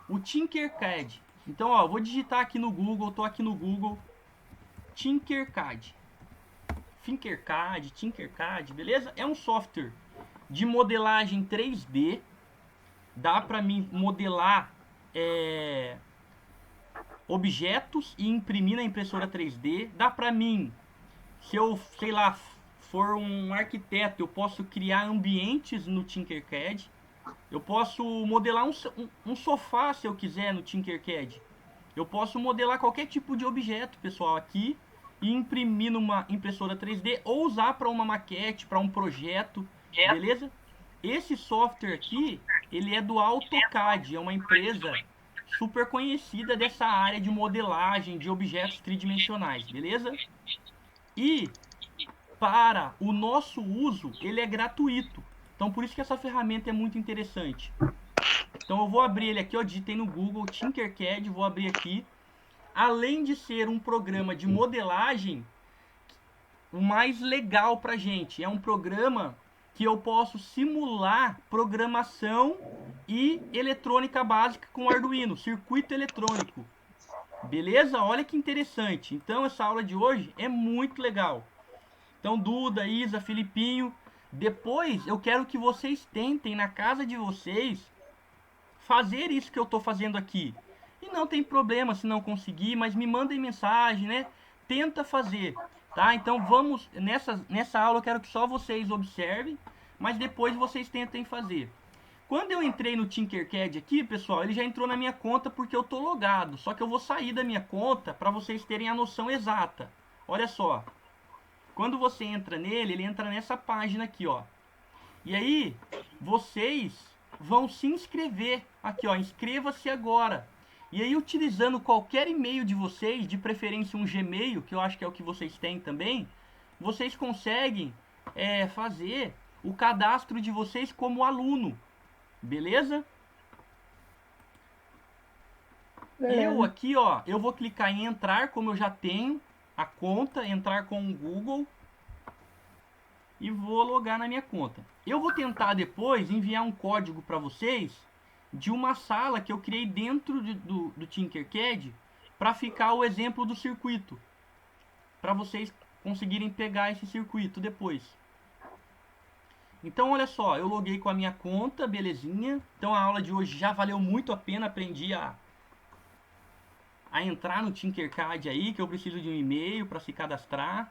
o Tinkercad. Então, ó, vou digitar aqui no Google, tô aqui no Google, Tinkercad. Tinkercad, beleza? É um software de modelagem 3D. Dá para mim modelar objetos e imprimir na impressora 3D. Dá para mim, se eu, sei lá, for um arquiteto, eu posso criar ambientes no Tinkercad. Eu posso modelar um sofá se eu quiser no Tinkercad. Eu posso modelar qualquer tipo de objeto, pessoal, aqui e imprimir numa impressora 3D ou usar para uma maquete, para um projeto, beleza? Esse software aqui, ele é do AutoCAD, é uma empresa super conhecida dessa área de modelagem de objetos tridimensionais, beleza? E para o nosso uso, ele é gratuito. Então por isso que essa ferramenta é muito interessante. Então eu vou abrir ele aqui, eu digitei no Google Tinkercad, vou abrir aqui. Além de ser um programa de modelagem, o mais legal pra gente é um programa que eu posso simular programação e eletrônica básica com Arduino, circuito eletrônico. Beleza? Olha que interessante. Então essa aula de hoje é muito legal. Então Duda, Isa, Filipinho, depois eu quero que vocês tentem na casa de vocês fazer isso que eu estou fazendo aqui. E não tem problema se não conseguir, mas me mandem mensagem, né? Tenta fazer, tá? Então vamos nessa aula eu quero que só vocês observem, mas depois vocês tentem fazer. Quando eu entrei no Tinkercad aqui, pessoal, ele já entrou na minha conta porque eu tô logado. Só que eu vou sair da minha conta para vocês terem a noção exata. Olha só. Quando você entra nele, ele entra nessa página aqui, ó. E aí, vocês vão se inscrever. Aqui, ó, inscreva-se agora. E aí, utilizando qualquer e-mail de vocês, de preferência um Gmail, que eu acho que é o que vocês têm também, vocês conseguem fazer o cadastro de vocês como aluno. Beleza? Eu Beleza. aqui, ó, eu vou clicar em entrar, como eu já tenho a conta, entrar com o Google e vou logar na minha conta. Eu vou tentar depois enviar um código para vocês de uma sala que eu criei dentro do Tinkercad para ficar o exemplo do circuito, para vocês conseguirem pegar esse circuito depois. Então olha só, eu loguei com a minha conta, belezinha. Então a aula de hoje já valeu muito a pena, aprendi a entrar no Tinkercad aí, que eu preciso de um e-mail para se cadastrar.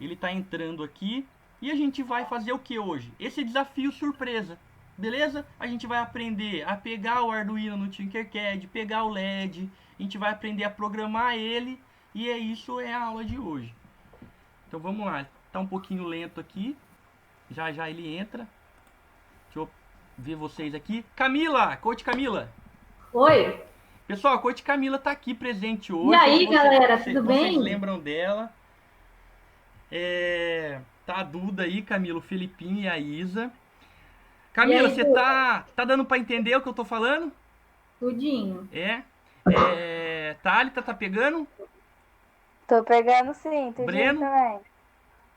Ele está entrando aqui e a gente vai fazer o que hoje? Esse desafio surpresa, beleza? A gente vai aprender a pegar o Arduino no Tinkercad, pegar o LED, a gente vai aprender a programar ele e isso é a aula de hoje. Então vamos lá, tá um pouquinho lento aqui, já já ele entra. Deixa eu ver vocês aqui. Camila, Coach Camila. Oi. Pessoal, a Coach Camila tá aqui presente E hoje. Não sei se aí, galera, tudo vocês bem? lembram dela. Tá a Duda aí, Camila, o Felipinho e a Isa. E Camila, aí, você tá dando pra entender o que eu tô falando? tudinho? É? Thalita, tá pegando? Tô pegando sim, tudinho Breno? também.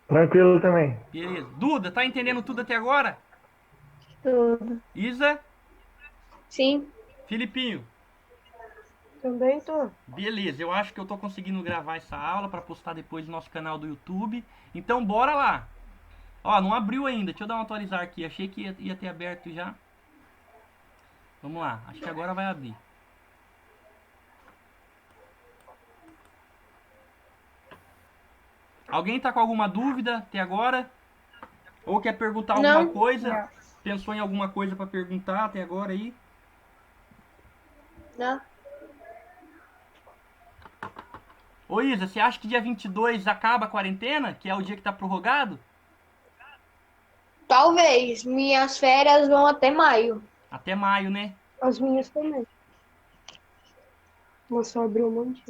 Tranquilo também. Beleza. Duda, tá entendendo tudo até agora? Tudo. Isa? Sim. Filipinho? Também tô. Beleza, eu acho que eu tô conseguindo gravar essa aula pra postar depois no nosso canal do YouTube. Então bora lá. Ó, não abriu ainda. Deixa eu dar um atualizar aqui. Achei que ia ter aberto já. Vamos lá. Acho que agora vai abrir. Alguém tá com alguma dúvida até agora? Ou quer perguntar alguma Não, coisa? Não. Pensou em alguma coisa pra perguntar até agora aí? não. Ô Isa, você acha que dia 22 acaba a quarentena? Que é o dia que tá prorrogado? Talvez. Minhas férias vão até maio. Até maio, né? As minhas também. Vou só abrir um monte.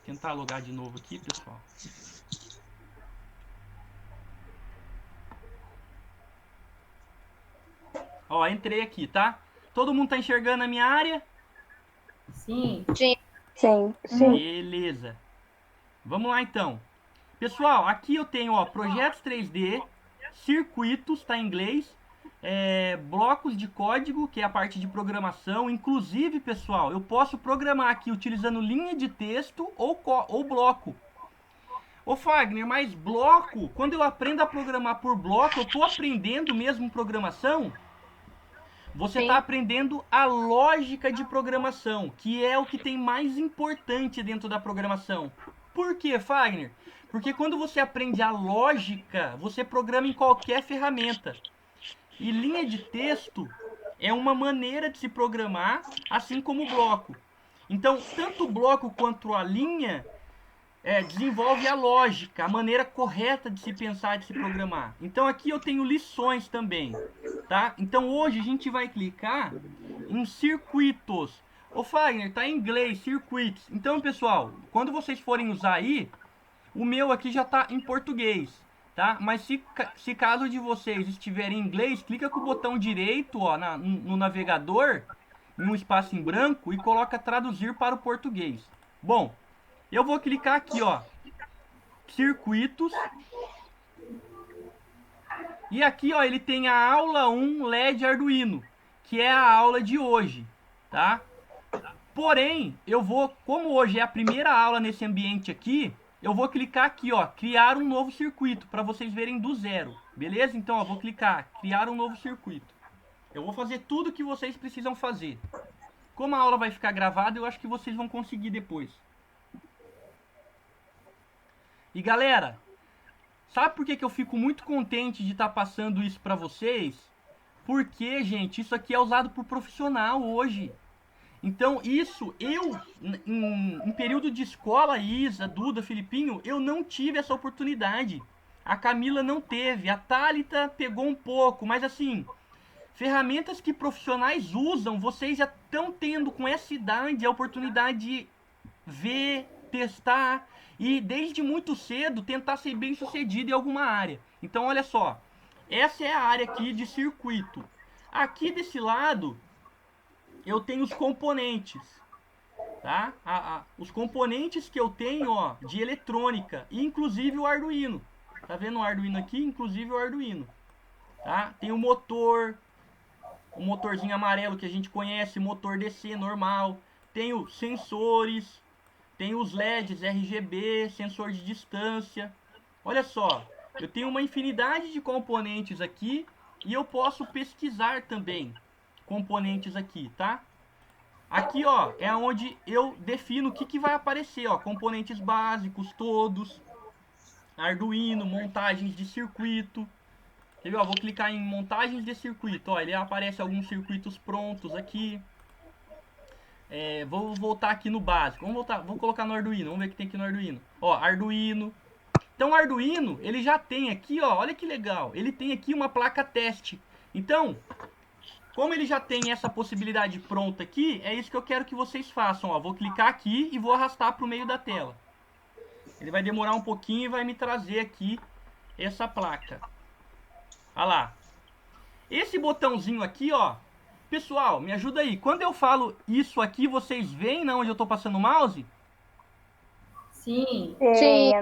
Tentar logar de novo aqui, pessoal. Ó, entrei aqui, tá? Todo mundo tá enxergando a minha área? Sim. Sim. Beleza. Vamos lá então. Pessoal, aqui eu tenho, ó, projetos 3D. circuitos, tá em inglês, blocos de código, que é a parte de programação. Inclusive, pessoal, eu posso programar aqui utilizando linha de texto ou bloco. Ô Fagner, mas bloco, quando eu aprendo a programar por bloco, eu tô aprendendo mesmo programação? Você está aprendendo a lógica de programação, que é o que tem mais importante dentro da programação. Por quê, Fagner? Porque quando você aprende a lógica, você programa em qualquer ferramenta. E linha de texto é uma maneira de se programar, assim como o bloco. Então, tanto o bloco quanto a linha desenvolve a lógica, a maneira correta de se pensar, de se programar. Então aqui eu tenho lições também, tá? Então hoje a gente vai clicar em circuitos. Ô Fagner, tá em inglês, circuits. Então, pessoal, quando vocês forem usar aí, o meu aqui já tá em português, tá? Mas se caso de vocês estiverem em inglês, clica com o botão direito, ó, no navegador, em um espaço em branco, e coloca traduzir para o português. Bom, eu vou clicar aqui, ó, circuitos. E aqui, ó, ele tem a aula 1 LED Arduino, que é a aula de hoje, tá? Porém, eu vou, como hoje é a primeira aula nesse ambiente aqui, eu vou clicar aqui, ó, criar um novo circuito, para vocês verem do zero, beleza? Então, ó, vou clicar, criar um novo circuito. Eu vou fazer tudo que vocês precisam fazer. Como a aula vai ficar gravada, eu acho que vocês vão conseguir depois. E galera, sabe por que eu fico muito contente de estar passando isso para vocês? Porque, gente, isso aqui é usado por profissional hoje. Então, isso, em período de escola, Isa, Duda, Filipinho, eu não tive essa oportunidade. A Camila não teve, a Thalita pegou um pouco, mas assim, ferramentas que profissionais usam, vocês já estão tendo com essa idade a oportunidade de ver, testar e desde muito cedo tentar ser bem sucedido em alguma área. Então olha só, essa é a área aqui de circuito. Aqui desse lado eu tenho os componentes, tá? Os componentes que eu tenho, ó, de eletrônica, inclusive o Arduino. Tá vendo o Arduino aqui? Inclusive o Arduino, tá? Tem o motor, o motorzinho amarelo que a gente conhece, motor DC normal. Tenho sensores, tem os LEDs RGB, sensor de distância. Olha só, eu tenho uma infinidade de componentes aqui e eu posso pesquisar também componentes aqui, tá? Aqui, ó, é onde eu defino o que vai aparecer, ó, componentes básicos todos, Arduino, montagens de circuito. Quer ver, ó, vou clicar em montagens de circuito, ó, ele aparece alguns circuitos prontos aqui. Vou voltar aqui no básico. Vou colocar no Arduino. Vamos ver o que tem aqui no Arduino. Ó, Arduino. Então, o Arduino, ele já tem aqui, ó. Olha que legal. Ele tem aqui uma placa teste. Então, como ele já tem essa possibilidade pronta aqui, é isso que eu quero que vocês façam, ó. Vou clicar aqui e vou arrastar para o meio da tela. Ele vai demorar um pouquinho e vai me trazer aqui essa placa. Olha lá. Esse botãozinho aqui, ó. Pessoal, me ajuda aí. Quando eu falo isso aqui, vocês veem onde eu estou passando o mouse? Sim. Sim.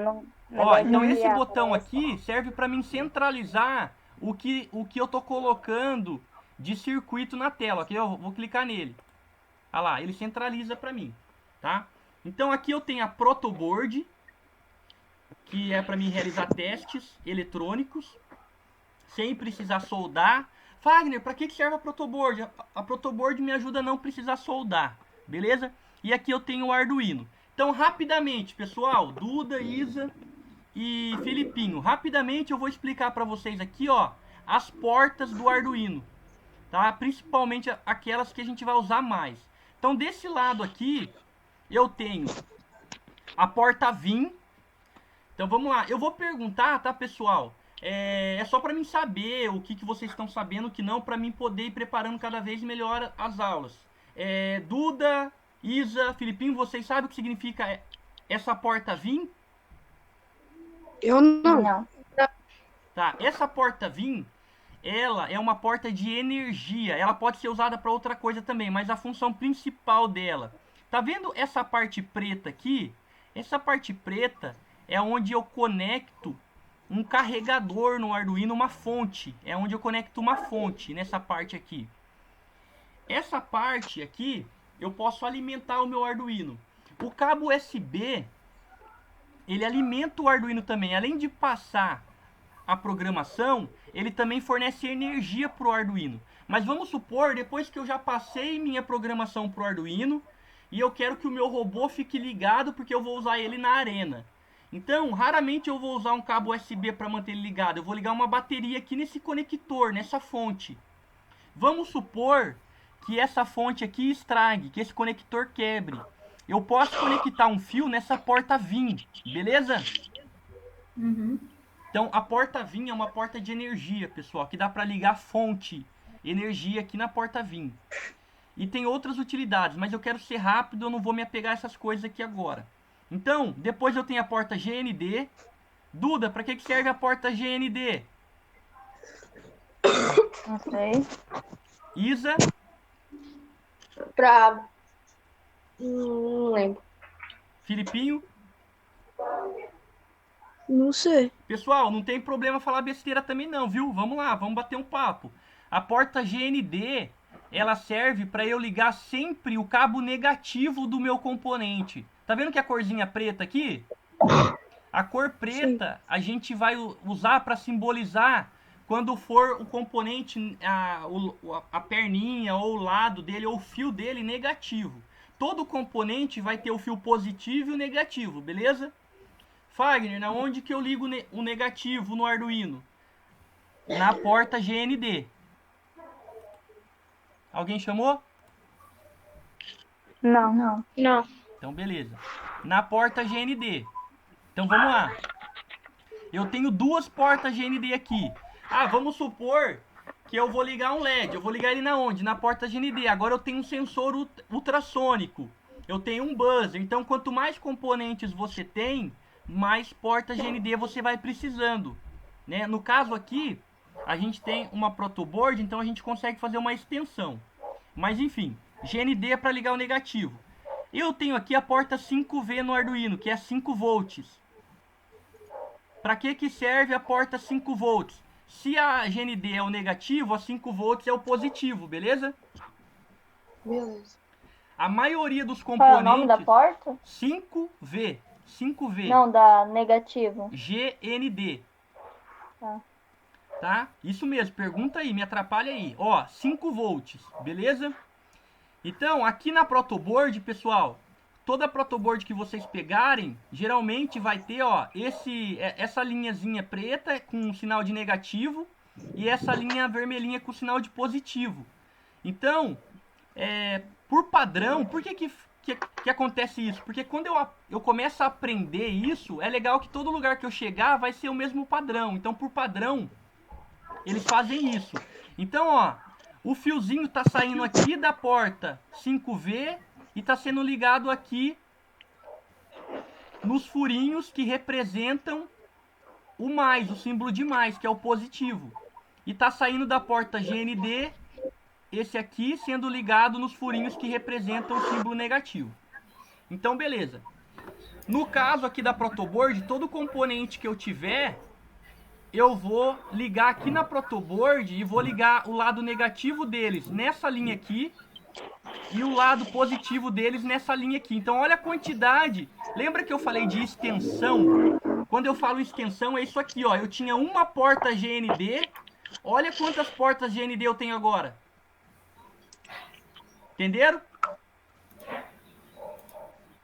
Ó, então esse botão aqui serve para mim centralizar o que eu estou colocando de circuito na tela. Aqui eu vou clicar nele. Olha lá, ele centraliza para mim, tá? Então aqui eu tenho a protoboard, que é para mim realizar testes eletrônicos, sem precisar soldar. Fagner, para que serve a protoboard? A protoboard me ajuda a não precisar soldar, beleza? E aqui eu tenho o Arduino. Então, rapidamente, pessoal, Duda, Isa e Filipinho, rapidamente eu vou explicar para vocês aqui, ó, as portas do Arduino, tá? Principalmente aquelas que a gente vai usar mais. Então, desse lado aqui, eu tenho a porta VIN. Então, vamos lá. Eu vou perguntar, tá, pessoal? É só para mim saber o que vocês estão sabendo, o que não, para mim poder ir preparando cada vez melhor as aulas. Duda, Isa, Filipinho, vocês sabem o que significa essa porta VIN? Eu não. Tá, essa porta VIN, ela é uma porta de energia. Ela pode ser usada para outra coisa também, mas a função principal dela. Tá vendo essa parte preta aqui? Essa parte preta é onde eu conecto um carregador no Arduino, uma fonte. É onde eu conecto uma fonte, nessa parte aqui. Essa parte aqui, eu posso alimentar o meu Arduino. O cabo USB, ele alimenta o Arduino também. Além de passar a programação, ele também fornece energia para o Arduino. Mas vamos supor, depois que eu já passei minha programação para o Arduino, e eu quero que o meu robô fique ligado porque eu vou usar ele na arena. Então, raramente eu vou usar um cabo USB para manter ele ligado. Eu vou ligar uma bateria aqui nesse conector, nessa fonte. Vamos supor que essa fonte aqui estrague, que esse conector quebre. Eu posso conectar um fio nessa porta VIN, beleza? Uhum. Então, a porta VIN é uma porta de energia, pessoal, que dá para ligar fonte, energia aqui na porta VIN. E tem outras utilidades, mas eu quero ser rápido, eu não vou me apegar a essas coisas aqui agora. Então, depois eu tenho a porta GND. Duda, para que serve a porta GND? Não sei. Isa, Pra. Não lembro. Filipinho. Não sei. Pessoal, não tem problema falar besteira também não, viu? Vamos lá, vamos bater um papo. A porta GND, ela serve para eu ligar sempre o cabo negativo do meu componente. Tá vendo que a corzinha preta aqui? A cor preta a gente vai usar para simbolizar quando for o componente, a perninha ou o lado dele ou o fio dele negativo. Todo componente vai ter o fio positivo e o negativo, beleza? Fagner, na onde que eu ligo o negativo no Arduino? Na porta GND. Alguém chamou? Não. Não. Então, beleza. Na porta GND. Então, vamos lá. Eu tenho duas portas GND aqui. Ah, vamos supor que eu vou ligar um LED. Eu vou ligar ele na onde? Na porta GND. Agora eu tenho um sensor ultrassônico. Eu tenho um buzzer. Então, quanto mais componentes você tem, mais portas GND você vai precisando, né? No caso aqui, a gente tem uma protoboard, então a gente consegue fazer uma extensão. Mas enfim, GND é para ligar o negativo. Eu tenho aqui a porta 5V no Arduino, que é 5 volts. Para que serve a porta 5 volts? Se a GND é o negativo, a 5 volts é o positivo, beleza? Beleza. A maioria dos Qual é componentes... o nome da porta? 5V. 5V. Não, da negativo. GND. Tá. Tá? Isso mesmo, pergunta aí, me atrapalha aí. Ó, 5 volts, beleza? Então, aqui na protoboard, pessoal, toda protoboard que vocês pegarem, geralmente vai ter, ó, essa linhazinha preta com um sinal de negativo e essa linha vermelhinha com sinal de positivo. Então, por padrão, por que acontece isso? Porque quando eu começo a aprender isso, é legal que todo lugar que eu chegar vai ser o mesmo padrão. Então, por padrão, eles fazem isso. Então, ó, o fiozinho tá saindo aqui da porta 5V e tá sendo ligado aqui nos furinhos que representam o mais, o símbolo de mais, que é o positivo. E tá saindo da porta GND, esse aqui sendo ligado nos furinhos que representam o símbolo negativo. Então, beleza. No caso aqui da protoboard, todo componente que eu tiver, eu vou ligar aqui na protoboard e vou ligar o lado negativo deles nessa linha aqui e o lado positivo deles nessa linha aqui. Então, olha a quantidade. Lembra que eu falei de extensão? Quando eu falo extensão, é isso aqui, ó. Eu tinha uma porta GND. Olha quantas portas GND eu tenho agora. Entenderam?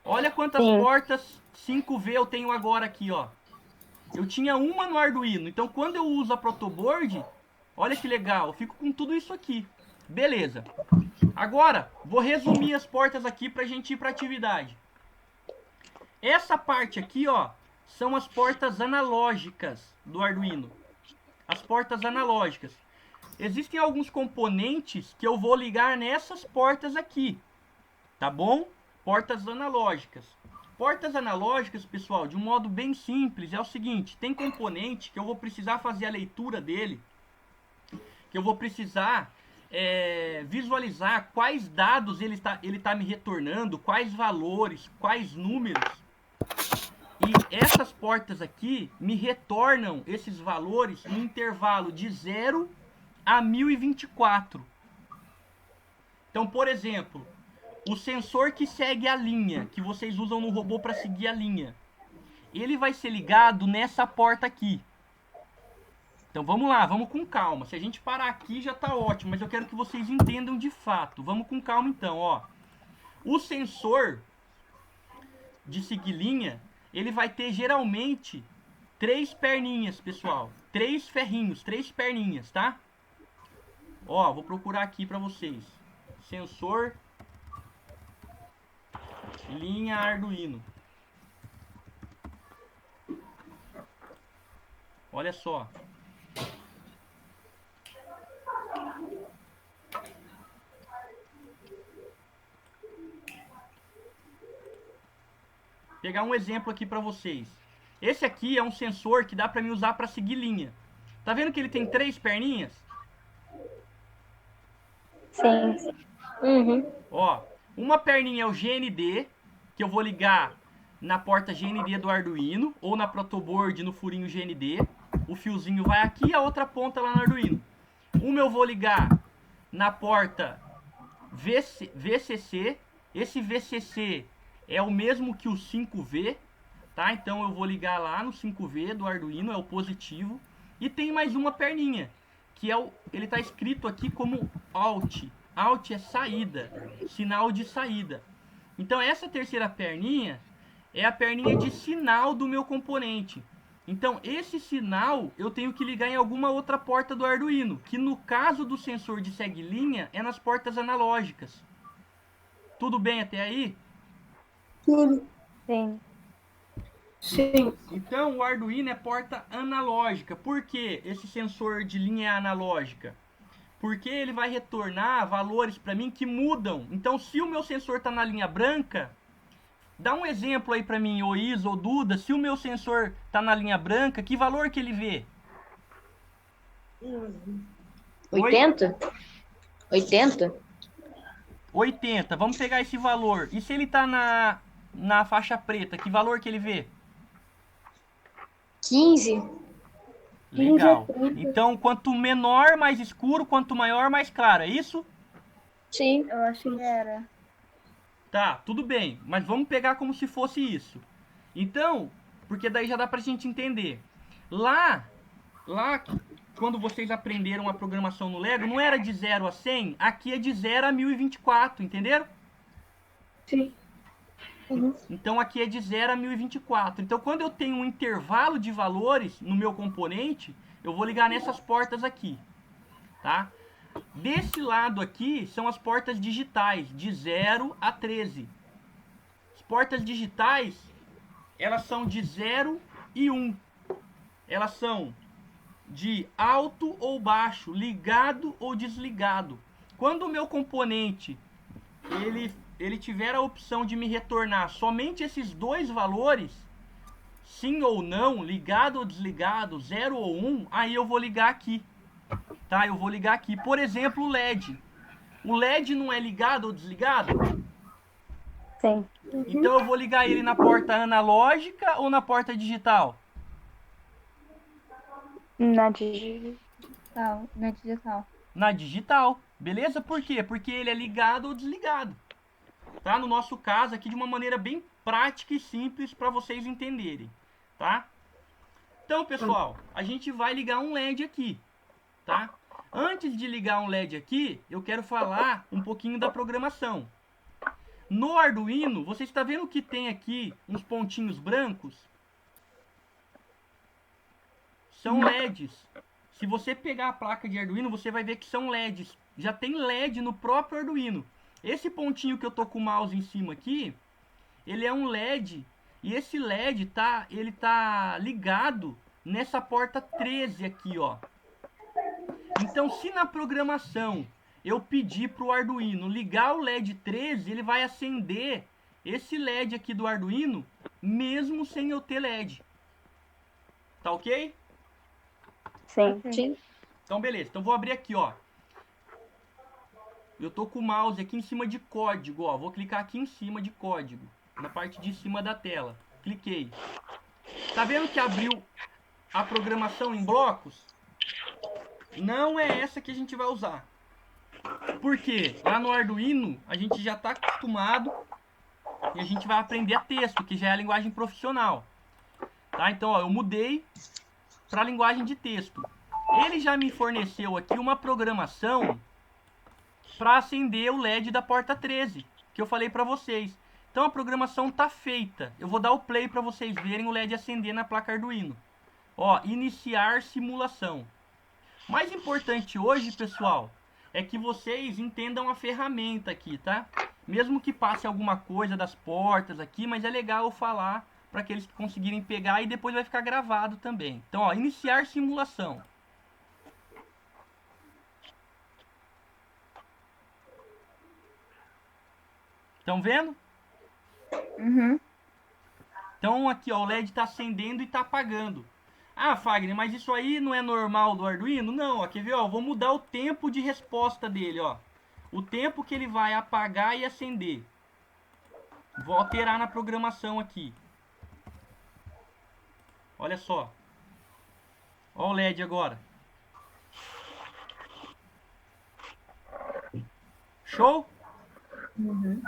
Olha quantas portas 5V eu tenho agora aqui, ó. Eu tinha uma no Arduino. Então, quando eu uso a protoboard, olha que legal, eu fico com tudo isso aqui. Beleza. Agora, vou resumir as portas aqui pra gente ir pra atividade. Essa parte aqui, ó, são as portas analógicas do Arduino. As portas analógicas. Existem alguns componentes que eu vou ligar nessas portas aqui. Tá bom? Portas analógicas. Portas analógicas, pessoal, de um modo bem simples, é o seguinte. Tem componente que eu vou precisar fazer a leitura dele. Que eu vou precisar visualizar quais dados ele tá me retornando, quais valores, quais números. E essas portas aqui me retornam esses valores no intervalo de 0 a 1024. Então, por exemplo, o sensor que segue a linha, que vocês usam no robô para seguir a linha, ele vai ser ligado nessa porta aqui. Então vamos lá, vamos com calma. Se a gente parar aqui já tá ótimo, mas eu quero que vocês entendam de fato. Vamos com calma então, ó. O sensor de seguir linha, ele vai ter geralmente 3 perninhas, pessoal. 3 ferrinhos, 3 perninhas, tá? Ó, vou procurar aqui para vocês. Sensor linha Arduino. Olha só. Pegar um exemplo aqui para vocês. Esse aqui é um sensor que dá para mim usar para seguir linha. Tá vendo que ele tem 3 perninhas? Sim. Uhum. Ó, uma perninha é o GND, que eu vou ligar na porta GND do Arduino, ou na protoboard no furinho GND. O fiozinho vai aqui e a outra ponta lá no Arduino. Uma eu vou ligar na porta VCC. Esse VCC é o mesmo que o 5V, tá? Então eu vou ligar lá no 5V do Arduino, é o positivo. E tem mais uma perninha, que é ele está escrito aqui como Out. Out é saída, sinal de saída. Então essa terceira perninha é a perninha de sinal do meu componente. Então esse sinal eu tenho que ligar em alguma outra porta do Arduino, que no caso do sensor de segue-linha é nas portas analógicas. Tudo bem até aí? Tudo. Sim. Sim. Então o Arduino é porta analógica. Por que esse sensor de linha é analógica? Porque ele vai retornar valores para mim que mudam. Então se o meu sensor está na linha branca, dá um exemplo aí para mim, ô Isa ou Duda, se o meu sensor está na linha branca, que valor que ele vê? 80? 80? 80. Vamos pegar esse valor. E se ele está na faixa preta, que valor que ele vê? 15? Legal. Então, quanto menor, mais escuro, quanto maior, mais claro. É isso? Sim. Eu acho que era. Tá, tudo bem. Mas vamos pegar como se fosse isso. Então, porque daí já dá pra gente entender. Lá, quando vocês aprenderam a programação no Lego, não era de 0 a 100? Aqui é de 0 a 1024, entenderam? Sim. Uhum. Então aqui é de 0 a 1024. Então quando eu tenho um intervalo de valores no meu componente, eu vou ligar nessas portas aqui, tá? Desse lado aqui são as portas digitais, de 0 a 13. As portas digitais, elas são de 0 e 1. Elas são de alto ou baixo, ligado ou desligado. Quando o meu componente ele tiver a opção de me retornar somente esses dois valores, sim ou não, ligado ou desligado, 0 ou 1, aí eu vou ligar aqui. Tá? Eu vou ligar aqui. Por exemplo, o LED. O LED não é ligado ou desligado? Sim. Então eu vou ligar ele na porta analógica ou na porta digital? Na digital. Na digital. Na digital. Beleza? Por quê? Porque ele é ligado ou desligado. Tá? No nosso caso aqui de uma maneira bem prática e simples para vocês entenderem. Tá? Então, pessoal, a gente vai ligar um LED aqui. Tá? Antes de ligar um LED aqui, eu quero falar um pouquinho da programação. No Arduino, você está vendo que tem aqui uns pontinhos brancos? São LEDs. Se você pegar a placa de Arduino, você vai ver que são LEDs. Já tem LED no próprio Arduino. Esse pontinho que eu tô com o mouse em cima aqui, ele é um LED. E esse LED ele tá ligado nessa porta 13 aqui, ó. Então, se na programação eu pedir para o Arduino ligar o LED 13, ele vai acender esse LED aqui do Arduino, mesmo sem eu ter LED. Tá ok? Sim. Sim. Então, beleza. Então, vou abrir aqui, ó. Eu tô com o mouse aqui em cima de código, ó. Vou clicar aqui em cima de código, na parte de cima da tela. Cliquei. Tá vendo que abriu a programação em blocos? Não é essa que a gente vai usar. Por quê? Lá no Arduino, a gente já está acostumado e a gente vai aprender texto, que já é a linguagem profissional. Tá? Então, ó, eu mudei para a linguagem de texto. Ele já me forneceu aqui uma programação para acender o LED da porta 13, que eu falei para vocês. Então, a programação está feita. Eu vou dar o play para vocês verem o LED acender na placa Arduino. Ó, iniciar simulação. Mais importante hoje, pessoal, é que vocês entendam a ferramenta aqui, tá? Mesmo que passe alguma coisa das portas aqui, mas é legal eu falar para que eles conseguirem pegar e depois vai ficar gravado também. Então, ó, iniciar simulação. Estão vendo? Uhum. Então, aqui, ó, o LED está acendendo e está apagando. Ah, Fagner, mas isso aí não é normal do Arduino? Não, ó, quer ver, ó, vou mudar o tempo de resposta dele, ó. O tempo que ele vai apagar e acender. Vou alterar na programação aqui. Olha só. Ó o LED agora. Show? Uhum.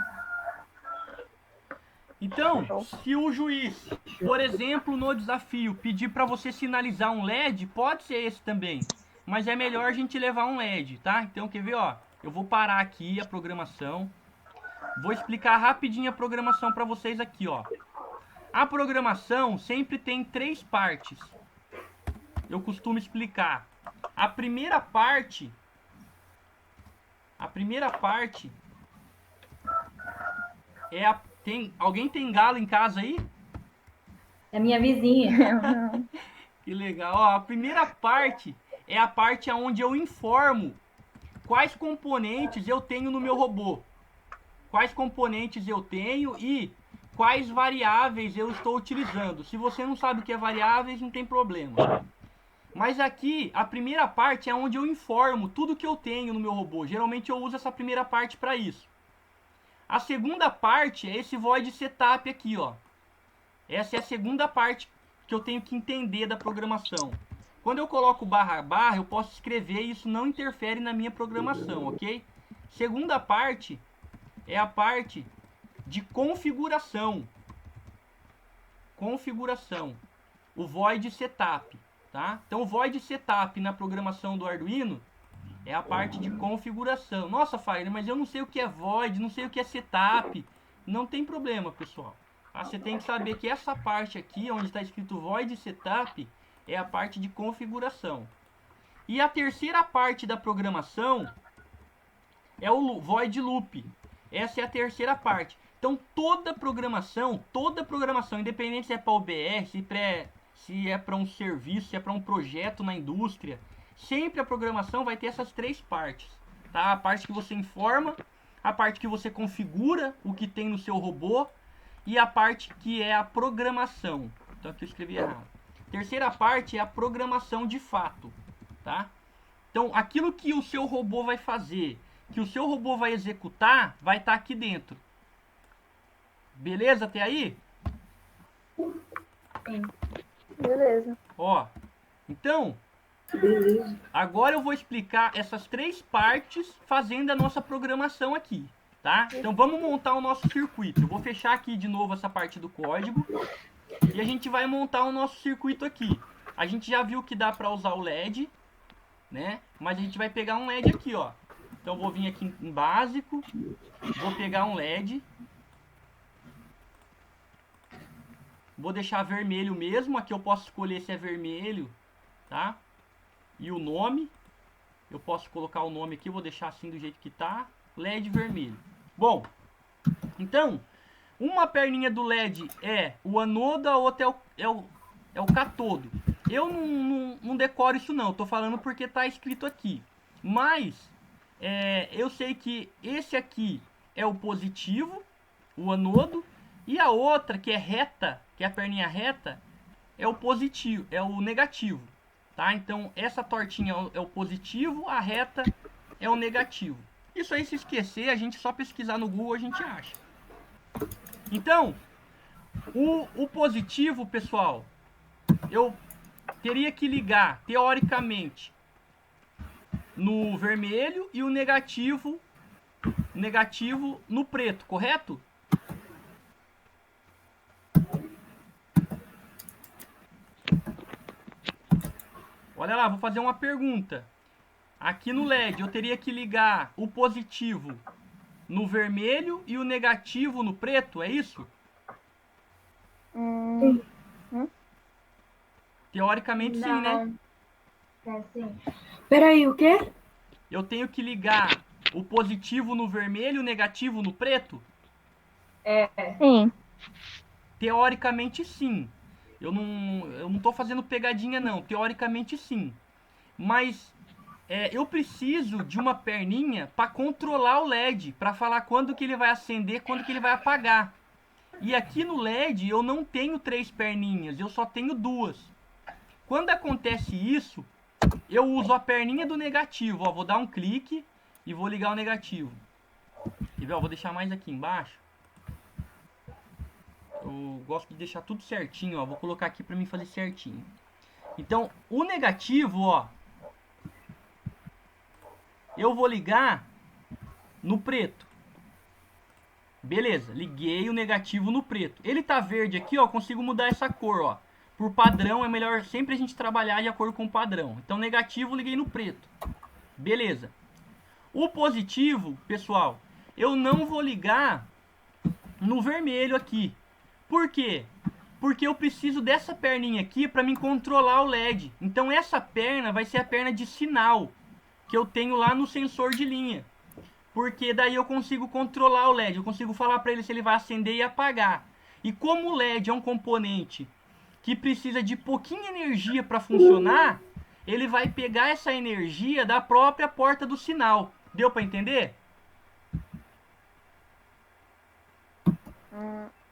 Então, se o juiz, por exemplo, no desafio, pedir para você sinalizar um LED, pode ser esse também. Mas é melhor a gente levar um LED, tá? Então, quer ver, ó? Eu vou parar aqui a programação. Vou explicar rapidinho a programação para vocês aqui, ó. A programação sempre tem 3 partes. Eu costumo explicar. A primeira parte é a... Alguém tem galo em casa aí? É minha vizinha. Que legal. Ó, a primeira parte é a parte onde eu informo quais componentes eu tenho no meu robô. Quais componentes eu tenho e quais variáveis eu estou utilizando. Se você não sabe o que é variáveis, não tem problema. Mas aqui, a primeira parte é onde eu informo tudo que eu tenho no meu robô. Geralmente eu uso essa primeira parte para isso. A segunda parte é esse void setup aqui, ó. Essa é a segunda parte que eu tenho que entender da programação. Quando eu coloco barra barra, eu posso escrever e isso não interfere na minha programação, ok? Segunda parte é a parte de configuração. Configuração. O void setup, tá? Então o void setup na programação do Arduino é a parte de configuração. Nossa, Fagner, mas eu não sei o que é void, não sei o que é setup. Não tem problema, pessoal. Ah, você tem que saber que essa parte aqui, onde está escrito void setup, é a parte de configuração. E a terceira parte da programação é o void loop. Essa é a terceira parte. Então toda programação, independente se é para OBR, se é para um serviço, se é para um projeto na indústria, sempre a programação vai ter essas 3 partes, tá? A parte que você informa, a parte que você configura o que tem no seu robô e a parte que é a programação. Então aqui eu escrevi errado. Terceira parte é a programação de fato, tá? Então aquilo que o seu robô vai fazer, que o seu robô vai executar, vai estar aqui dentro. Beleza até aí? Sim. Beleza. Ó, então... Beleza. Agora eu vou explicar essas 3 partes fazendo a nossa programação aqui, tá? Então vamos montar o nosso circuito. Eu vou fechar aqui de novo essa parte do código e a gente vai montar o nosso circuito aqui. A gente já viu que dá para usar o LED, né? Mas a gente vai pegar um LED aqui, ó. Então eu vou vir aqui em básico, vou pegar um LED. Vou deixar vermelho mesmo, aqui eu posso escolher se é vermelho, tá? E o nome, eu posso colocar o nome aqui, vou deixar assim do jeito que tá, LED vermelho. Bom, então, uma perninha do LED é o anodo, a outra é o catodo. Eu não decoro isso não, tô falando porque tá escrito aqui. Mas, eu sei que esse aqui é o positivo, o anodo, e a outra, que é reta, que é a perninha reta, é o positivo, é o negativo. Tá? Então, essa tortinha é o positivo, a reta é o negativo. Isso aí, se esquecer, a gente só pesquisar no Google, a gente acha. Então, O positivo, pessoal, eu teria que ligar, teoricamente, no vermelho e o negativo no preto, correto? Olha lá, vou fazer uma pergunta. Aqui no LED eu teria que ligar o positivo no vermelho e o negativo no preto, é isso? Teoricamente sim, né? É, sim. Peraí, o quê? Eu tenho que ligar o positivo no vermelho e o negativo no preto? Sim. Teoricamente sim. Eu não tô fazendo pegadinha não. Teoricamente sim. Mas eu preciso de uma perninha para controlar o LED, para falar quando que ele vai acender, quando que ele vai apagar. E aqui no LED eu não tenho 3 perninhas, eu só tenho 2. Quando acontece isso, eu uso a perninha do negativo. Ó, vou dar um clique e vou ligar o negativo. E vou deixar mais aqui embaixo. Eu gosto de deixar tudo certinho, ó. Vou colocar aqui para mim fazer certinho. Então, o negativo, ó, eu vou ligar no preto. Beleza, liguei o negativo no preto. Ele tá verde aqui, ó, consigo mudar essa cor, ó. Por padrão é melhor sempre a gente trabalhar de acordo com o padrão. Então, negativo, liguei no preto. Beleza. O positivo, pessoal, eu não vou ligar no vermelho aqui. Por quê? Porque eu preciso dessa perninha aqui para me controlar o LED. Então essa perna vai ser a perna de sinal que eu tenho lá no sensor de linha. Porque daí eu consigo controlar o LED, eu consigo falar para ele se ele vai acender e apagar. E como o LED é um componente que precisa de pouquinha energia para funcionar, ele vai pegar essa energia da própria porta do sinal. Deu para entender?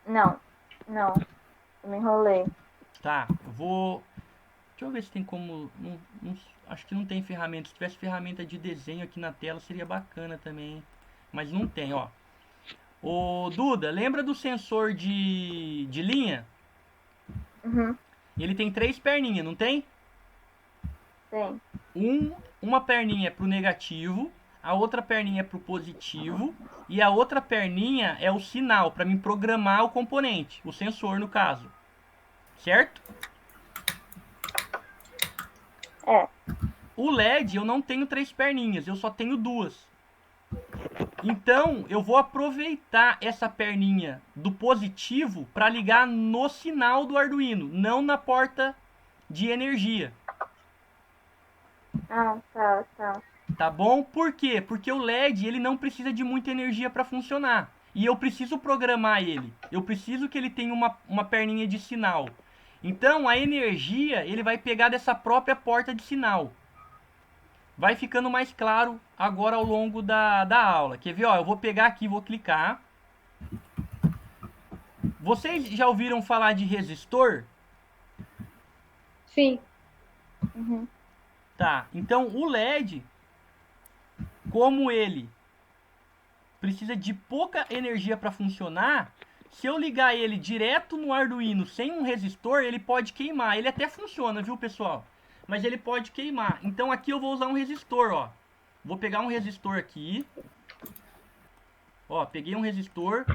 Não. Eu me enrolei. Tá, eu vou... Deixa eu ver se tem como... acho que não tem ferramenta. Se tivesse ferramenta de desenho aqui na tela seria bacana também. Mas não tem, ó. Ô, Duda, lembra do sensor de linha? Uhum. Ele tem 3 perninhas, não tem? Tem. Uma perninha é pro negativo, a outra perninha é pro positivo e a outra perninha é o sinal para mim programar o componente, o sensor no caso. Certo? É. O LED eu não tenho 3 perninhas, eu só tenho 2. Então eu vou aproveitar essa perninha do positivo para ligar no sinal do Arduino, não na porta de energia. Ah, tá. Tá bom? Por quê? Porque o LED ele não precisa de muita energia para funcionar. E eu preciso programar ele. Eu preciso que ele tenha uma perninha de sinal. Então a energia ele vai pegar dessa própria porta de sinal. Vai ficando mais claro agora ao longo da aula. Quer ver? Ó, eu vou pegar aqui, vou clicar. Vocês já ouviram falar de resistor? Sim. Uhum. Tá, então o LED, como ele precisa de pouca energia para funcionar, se eu ligar ele direto no Arduino sem um resistor, ele pode queimar. Ele até funciona, viu, pessoal? Mas ele pode queimar. Então aqui eu vou usar um resistor, ó. Vou pegar um resistor aqui. Ó, peguei um resistor.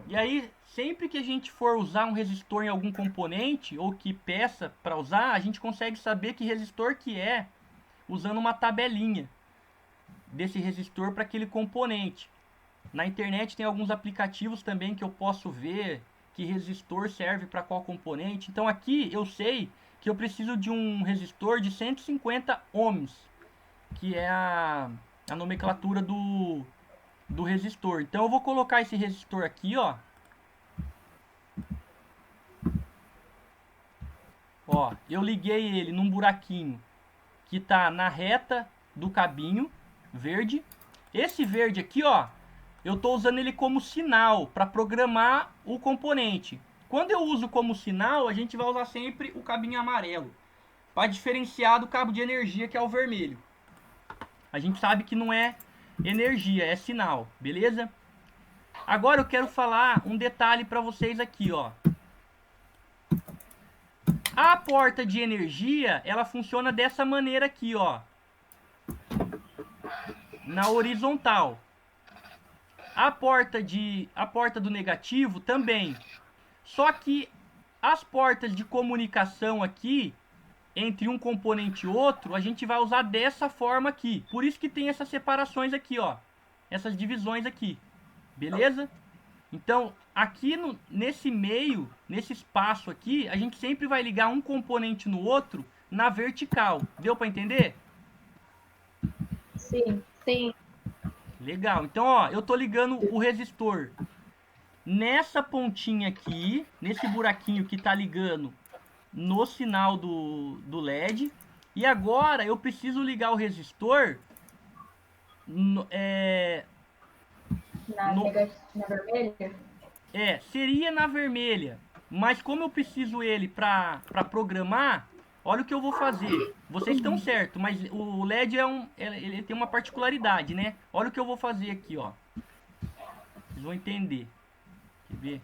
E aí, sempre que a gente for usar um resistor em algum componente ou que peça para usar, a gente consegue saber que resistor que é usando uma tabelinha desse resistor para aquele componente. Na internet tem alguns aplicativos também que eu posso ver que resistor serve para qual componente. Então aqui eu sei que eu preciso de um resistor de 150 ohms, que é a nomenclatura do resistor. Então eu vou colocar esse resistor aqui, ó. Ó, eu liguei ele num buraquinho que tá na reta do cabinho verde. Esse verde aqui, ó, eu tô usando ele como sinal para programar o componente. Quando eu uso como sinal, a gente vai usar sempre o cabinho amarelo, para diferenciar do cabo de energia que é o vermelho. A gente sabe que não é energia, é sinal, beleza? Agora eu quero falar um detalhe para vocês aqui, ó. A porta de energia, ela funciona dessa maneira aqui, ó. Na horizontal. A porta do negativo também. Só que as portas de comunicação aqui, entre um componente e outro, a gente vai usar dessa forma aqui. Por isso que tem essas separações aqui, ó. Essas divisões aqui. Beleza? Então, aqui nesse meio, nesse espaço aqui, a gente sempre vai ligar um componente no outro na vertical. Deu para entender? Sim. Sim. Legal. Então, ó, eu tô ligando o resistor nessa pontinha aqui, nesse buraquinho que tá ligando no sinal do LED. E agora eu preciso ligar o resistor Na vermelha? Seria na vermelha, mas como eu preciso ele para programar, olha o que eu vou fazer. Vocês estão certos, mas o LED ele tem uma particularidade, né? Olha o que eu vou fazer aqui, ó. Vocês vão entender. Quer ver?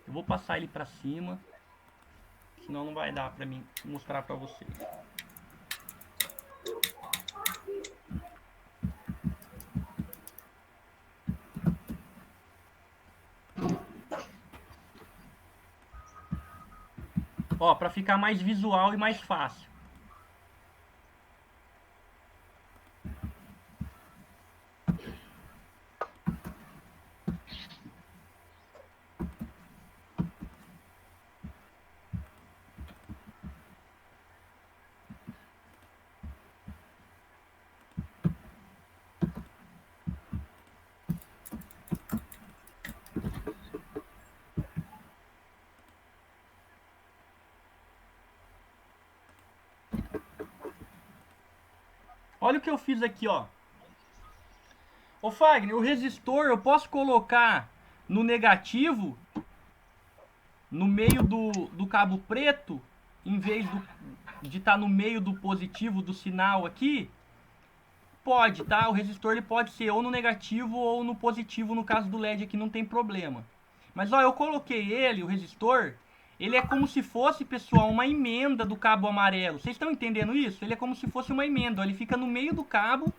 Eu vou passar ele para cima, senão não vai dar para mim mostrar para vocês. Ó, para ficar mais visual e mais fácil. Olha o que eu fiz aqui, ó. Ô Fagner, o resistor eu posso colocar no negativo, no meio do cabo preto, em vez de estar no meio do positivo do sinal aqui? Pode, tá? O resistor ele pode ser ou no negativo ou no positivo, no caso do LED aqui não tem problema. Mas ó, eu coloquei ele, o resistor, ele é como se fosse, pessoal, uma emenda do cabo amarelo. Vocês estão entendendo isso? Ele é como se fosse uma emenda, ó, ele fica no meio do cabo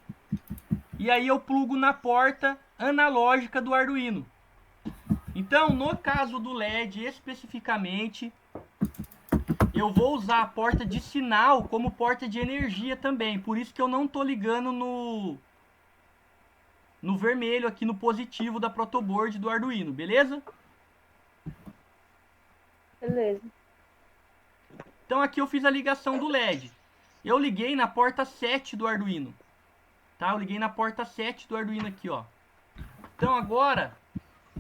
e aí eu plugo na porta analógica do Arduino. Então, no caso do LED especificamente, eu vou usar a porta de sinal como porta de energia também. Por isso que eu não estou ligando no vermelho aqui no positivo da protoboard do Arduino, beleza? Beleza. Então aqui eu fiz a ligação do LED. Eu liguei na porta 7 do Arduino. Tá? Eu liguei na porta 7 do Arduino aqui, ó. Então agora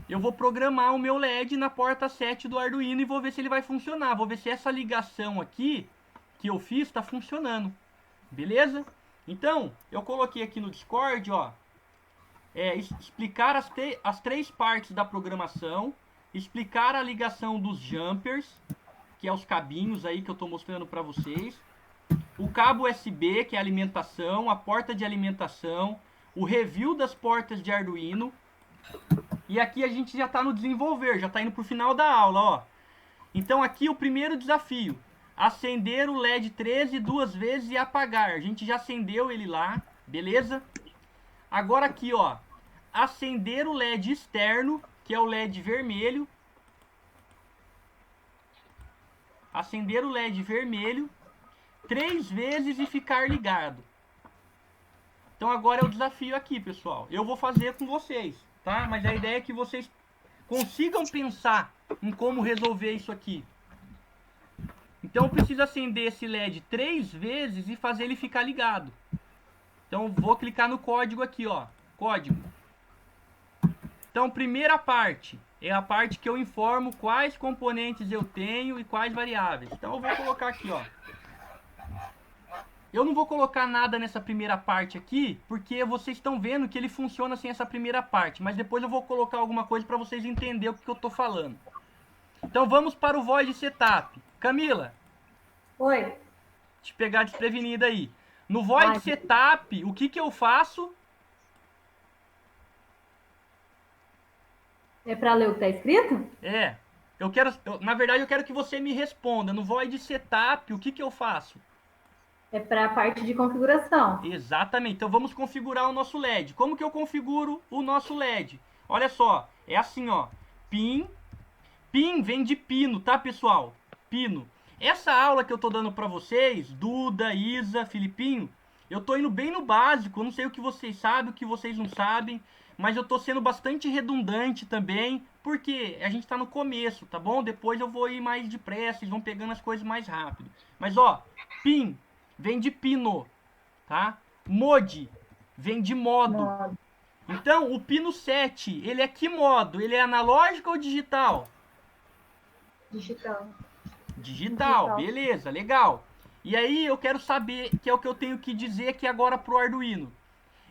eu vou programar o meu LED na porta 7 do Arduino e vou ver se ele vai funcionar. Vou ver se essa ligação aqui que eu fiz está funcionando. Beleza? Então, eu coloquei aqui no Discord, ó, explicar as três partes da programação, explicar a ligação dos jumpers, que é os cabinhos aí que eu estou mostrando para vocês, o cabo USB, que é a alimentação, a porta de alimentação, o review das portas de Arduino. E aqui a gente já está no desenvolver, já está indo para o final da aula, ó. Então aqui o primeiro desafio, acender o LED 13 duas vezes e apagar. A gente já acendeu ele lá, beleza? Agora aqui, ó, acender o LED externo, que é o LED vermelho. Acender o LED vermelho 3 vezes e ficar ligado. Então agora é o desafio aqui, pessoal. Eu vou fazer com vocês, tá? Mas a ideia é que vocês consigam pensar em como resolver isso aqui. Então eu preciso acender esse LED 3 vezes e fazer ele ficar ligado. Então vou clicar no código aqui, ó. Código. Então, primeira parte é a parte que eu informo quais componentes eu tenho e quais variáveis. Então eu vou colocar aqui, ó. Eu não vou colocar nada nessa primeira parte aqui, porque vocês estão vendo que ele funciona sem essa primeira parte. Mas depois eu vou colocar alguma coisa para vocês entenderem o que eu estou falando. Então vamos para o Void Setup. Camila. Oi. Te pegar desprevenida aí. No Void Setup, o que eu faço? É pra ler o que tá escrito? É. Na verdade, eu quero que você me responda. No Void Setup, o que que eu faço? É pra parte de configuração. Exatamente. Então vamos configurar o nosso LED. Como que eu configuro o nosso LED? Olha só, é assim, ó. Pin. Pin vem de pino, tá, pessoal? Pino. Essa aula que eu tô dando pra vocês, Duda, Isa, Filipinho, eu tô indo bem no básico. Eu não sei o que vocês sabem, o que vocês não sabem, mas eu tô sendo bastante redundante também, porque a gente tá no começo, tá bom? Depois eu vou ir mais depressa, vocês vão pegando as coisas mais rápido. Mas ó, pin vem de pino, tá? Mod vem de modo. Então, o pino 7, ele é que modo? Ele é analógico ou digital? Digital. Digital, beleza, legal. E aí eu quero saber, que é o que eu tenho que dizer aqui agora pro Arduino.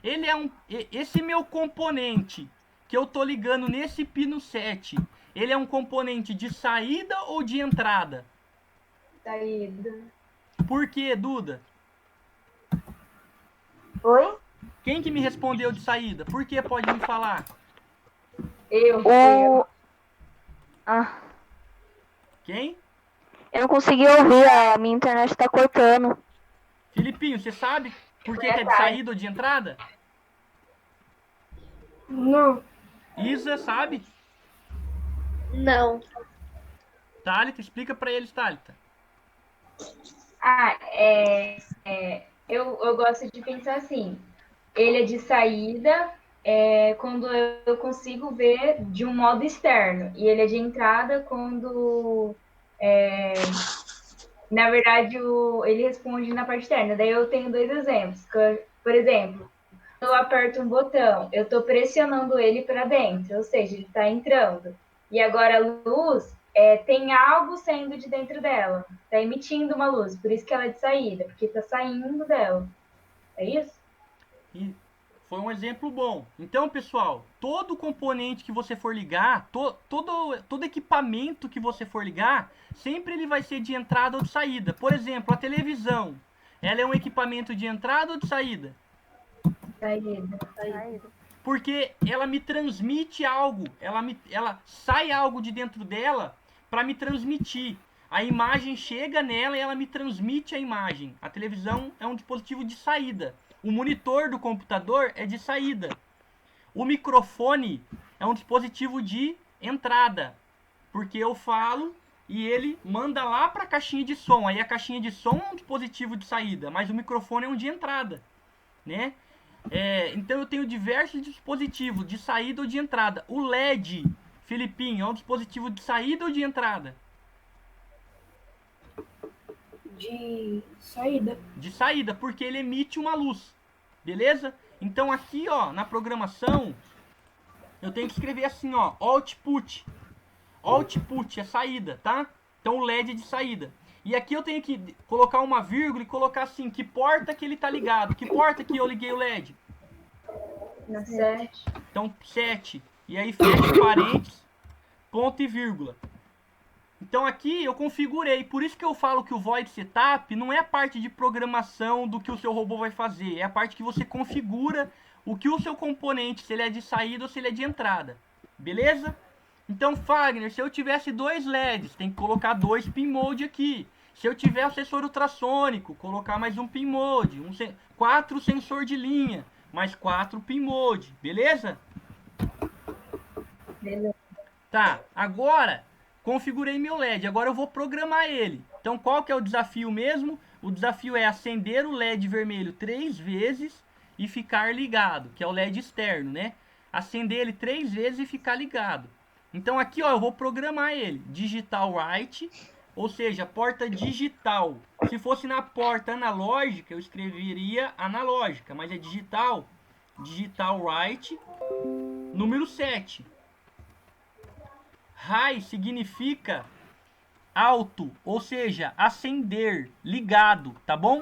Ele é esse meu componente que eu tô ligando nesse pino 7, ele é um componente de saída ou de entrada? Saída. Por quê, Duda? Oi? Quem que me respondeu de saída? Por que? Pode me falar. O... Ah, Quem? eu não consegui ouvir, a minha internet tá cortando. Filipinho, você sabe por que é de saída ou de entrada? Não. Isa, sabe? Não. Thalita, explica pra eles, Thalita. Eu gosto de pensar assim, ele é de saída quando eu consigo ver de um modo externo, e ele é de entrada quando, na verdade, ele responde na parte externa. Daí eu tenho dois exemplos. Por exemplo, eu aperto um botão, eu estou pressionando ele para dentro, ou seja, ele está entrando. E agora a luz tem algo saindo de dentro dela, está emitindo uma luz, por isso que ela é de saída, porque está saindo dela. É isso? E foi um exemplo bom. Então, pessoal, todo componente que você for ligar, todo equipamento que você for ligar, sempre ele vai ser de entrada ou de saída. Por exemplo, a televisão, ela é um equipamento de entrada ou de saída? Saída. Porque ela me transmite algo, ela sai algo de dentro dela para me transmitir. A imagem chega nela e ela me transmite a imagem. A televisão é um dispositivo de saída. O monitor do computador é de saída. O microfone é um dispositivo de entrada, porque eu falo e ele manda lá para a caixinha de som. Aí a caixinha de som é um dispositivo de saída, mas o microfone é um de entrada, né? Então eu tenho diversos dispositivos de saída ou de entrada. O LED, Filipinho, é um dispositivo de saída ou de entrada? De saída. De saída, porque ele emite uma luz. Beleza? Então aqui, ó, na programação, eu tenho que escrever assim, ó, output. Output é saída, tá? Então o LED é de saída. E aqui eu tenho que colocar uma vírgula e colocar assim, que porta que ele tá ligado. Que porta que eu liguei o LED? Na 7. Então 7. E aí fecha parênteses, ponto e vírgula. Então aqui eu configurei, por isso que eu falo que o Void Setup não é a parte de programação do que o seu robô vai fazer, é a parte que você configura o que o seu componente, se ele é de saída ou se ele é de entrada, beleza? Então, Fagner, se eu tivesse 2 LEDs, tem que colocar 2 pin mode aqui. Se eu tiver o sensor ultrassônico, colocar mais um pin mode, 4 sensor de linha, mais 4 pin mode, beleza? Beleza. Tá, agora configurei meu LED, agora eu vou programar ele. Então qual que é o desafio mesmo? O desafio é acender o LED vermelho 3 vezes e ficar ligado, que é o LED externo, né? Acender ele 3 vezes e ficar ligado. Então aqui, ó, eu vou programar ele. Digital write, ou seja, porta digital. Se fosse na porta analógica, eu escreveria analógica, mas é digital. Digital write, número 7. High significa alto, ou seja, acender, ligado, tá bom?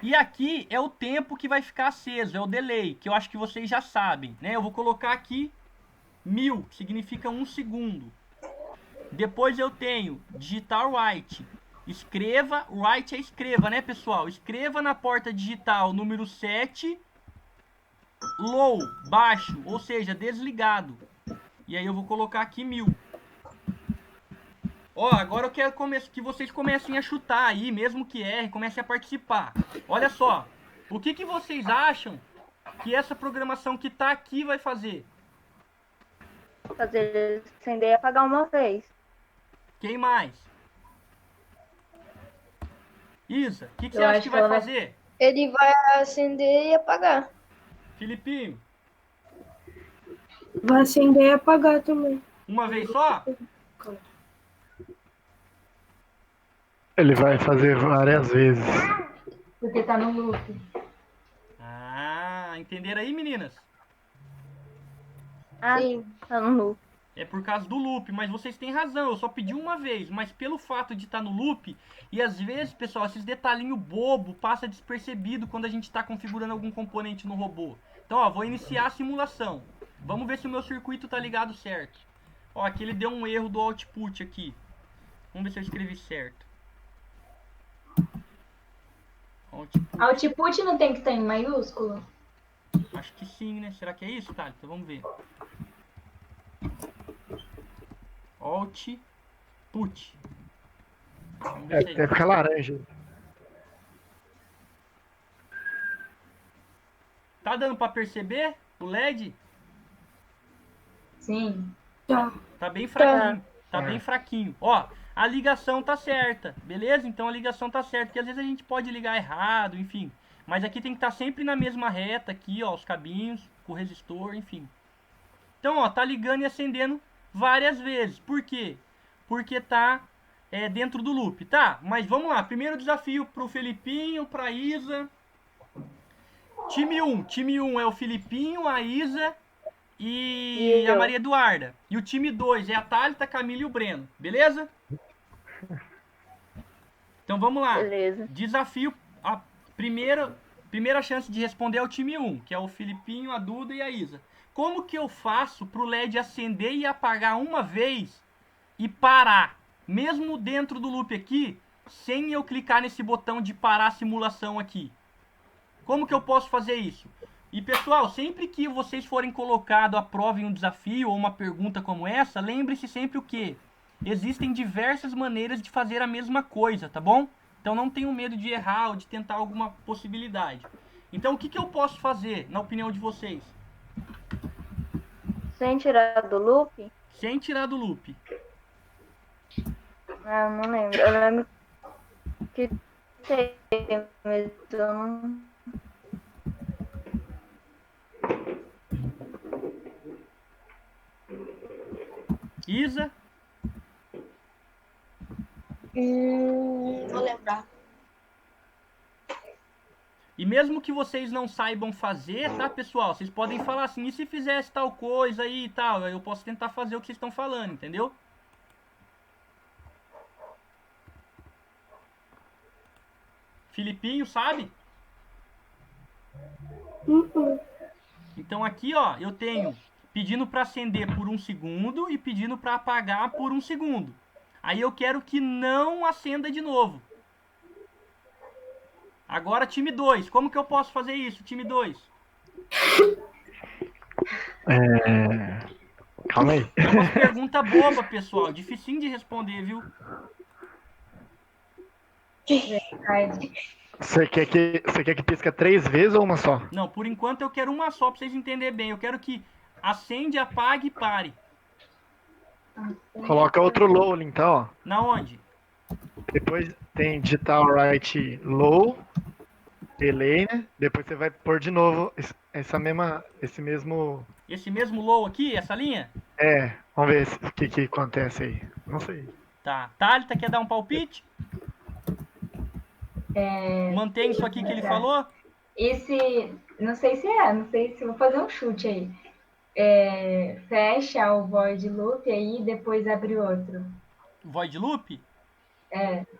E aqui é o tempo que vai ficar aceso, é o delay, que eu acho que vocês já sabem, né? Eu vou colocar aqui 1000, que significa 1 segundo. Depois eu tenho digital write. Escreva, write é escreva, né, pessoal? Escreva na porta digital número 7, low, baixo, ou seja, desligado. E aí eu vou colocar aqui 1000. Ó, agora eu quero que vocês comecem a chutar aí, mesmo que erre, comecem a participar. Olha só, o que vocês acham que essa programação que tá aqui vai fazer? Fazer acender e apagar uma vez. Quem mais? Isa, o que você Eu acha acho que que vai ela vai- fazer? Ele vai acender e apagar. Filipinho, Vai acender e apagar também. uma vez só? Ele vai fazer várias vezes. Porque tá no loop. Ah, entenderam aí, meninas? Ah, Sim. tá no loop. É por causa do loop, mas vocês têm razão, eu só pedi uma vez, mas pelo fato de estar no loop, e às vezes, pessoal, esses detalhinhos bobo passa despercebido quando a gente está configurando algum componente no robô. Então, ó, vou iniciar a simulação. Vamos ver se o meu circuito tá ligado certo. Ó, aqui ele deu um erro do output aqui. Vamos ver se eu escrevi certo. Output, Output não tem que estar em maiúsculo? acho que sim, né? Será que é isso, tá? Então vamos ver. Output. Vamos ver se é Deve ficar laranja. Tá dando pra perceber o LED? Sim. Já. Tá bem fraquinho. Tá bem fraquinho. Ó, a ligação tá certa, beleza? Então a ligação tá certa, porque às vezes a gente pode ligar errado, enfim. Mas aqui tem que estar sempre na mesma reta aqui, ó, os cabinhos, com o resistor, enfim. Então, ó, tá ligando e acendendo várias vezes. Por quê? Porque tá dentro do loop, tá? Mas vamos lá, primeiro desafio pro Felipinho, pra Isa. Time 1 é o Filipinho, a Isa e a eu. Maria Eduarda. E o time 2 é a Thalita, a Camila e o Breno, beleza? Então vamos lá. Beleza. Desafio, a primeira chance de responder é o time 1, que é o Filipinho, a Duda e a Isa. Como que eu faço pro LED acender e apagar uma vez e parar, mesmo dentro do loop aqui, sem eu clicar nesse botão de parar a simulação aqui? Como que eu posso fazer isso? E pessoal, sempre que vocês forem colocados à prova em um desafio ou uma pergunta como essa, lembre-se sempre o quê? Existem diversas maneiras de fazer a mesma coisa, tá bom? Então não tenham medo de errar ou de tentar alguma possibilidade. Então o que eu posso fazer, na opinião de vocês? Sem tirar do loop? Sem tirar do loop. Ah, não lembro. Eu lembro que tem, mas eu não... Isa? Vou lembrar. E mesmo que vocês não saibam fazer, tá, pessoal? Vocês podem falar assim, e se fizesse tal coisa aí e tal? Eu posso tentar fazer o que vocês estão falando, entendeu? Filipinho, sabe? Então aqui, ó, eu tenho pedindo para acender por 1 segundo e pedindo para apagar por 1 segundo. Aí eu quero que não acenda de novo. Agora time 2, como que eu posso fazer isso, time 2? Calma aí. É uma pergunta boba, pessoal, dificinho de responder, viu? Verdade. Você quer que pisca 3 vezes ou uma só? Não, por enquanto eu quero uma só pra vocês entenderem bem. Eu quero que acende, apague e pare. Coloca outro low ali, então, ó. Na onde? Depois tem digital right low, delay, né? Depois você vai pôr de novo esse mesmo... Esse mesmo low aqui, essa linha? Vamos ver o que acontece aí. Não sei. Tá. Thalita, quer dar um palpite? Mantém isso aqui que ele falou? Não sei se vou fazer um chute aí. Fecha o void loop aí e depois abre outro. Void loop?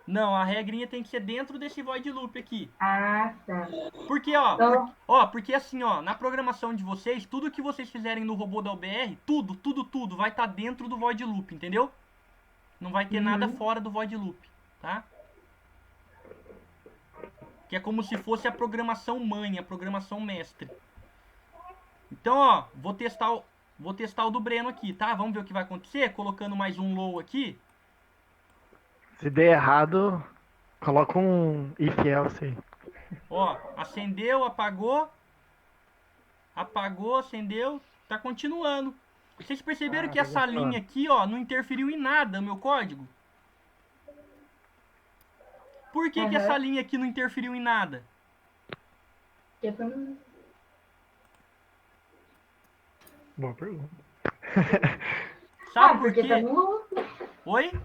Não, a regrinha tem que ser dentro desse void loop aqui. Ah, tá. Porque, ó, Então- porque assim, ó, na programação de vocês, tudo que vocês fizerem no robô da UBR, tudo vai estar dentro do void loop, entendeu? Não vai ter nada fora do void loop, tá? Que é como se fosse a programação mãe, a programação mestre. Então, ó, vou testar Vou testar o do Breno aqui, tá? Vamos ver o que vai acontecer, colocando mais um low aqui. Se der errado, coloca um if else aí. Ó, acendeu, apagou. Apagou, acendeu. Tá continuando. Vocês perceberam que essa linha aqui, ó, não interferiu em nada no meu código? Por que essa linha aqui não interferiu em nada? Boa pergunta. Sabe por porque quê? tá no loop. Oi?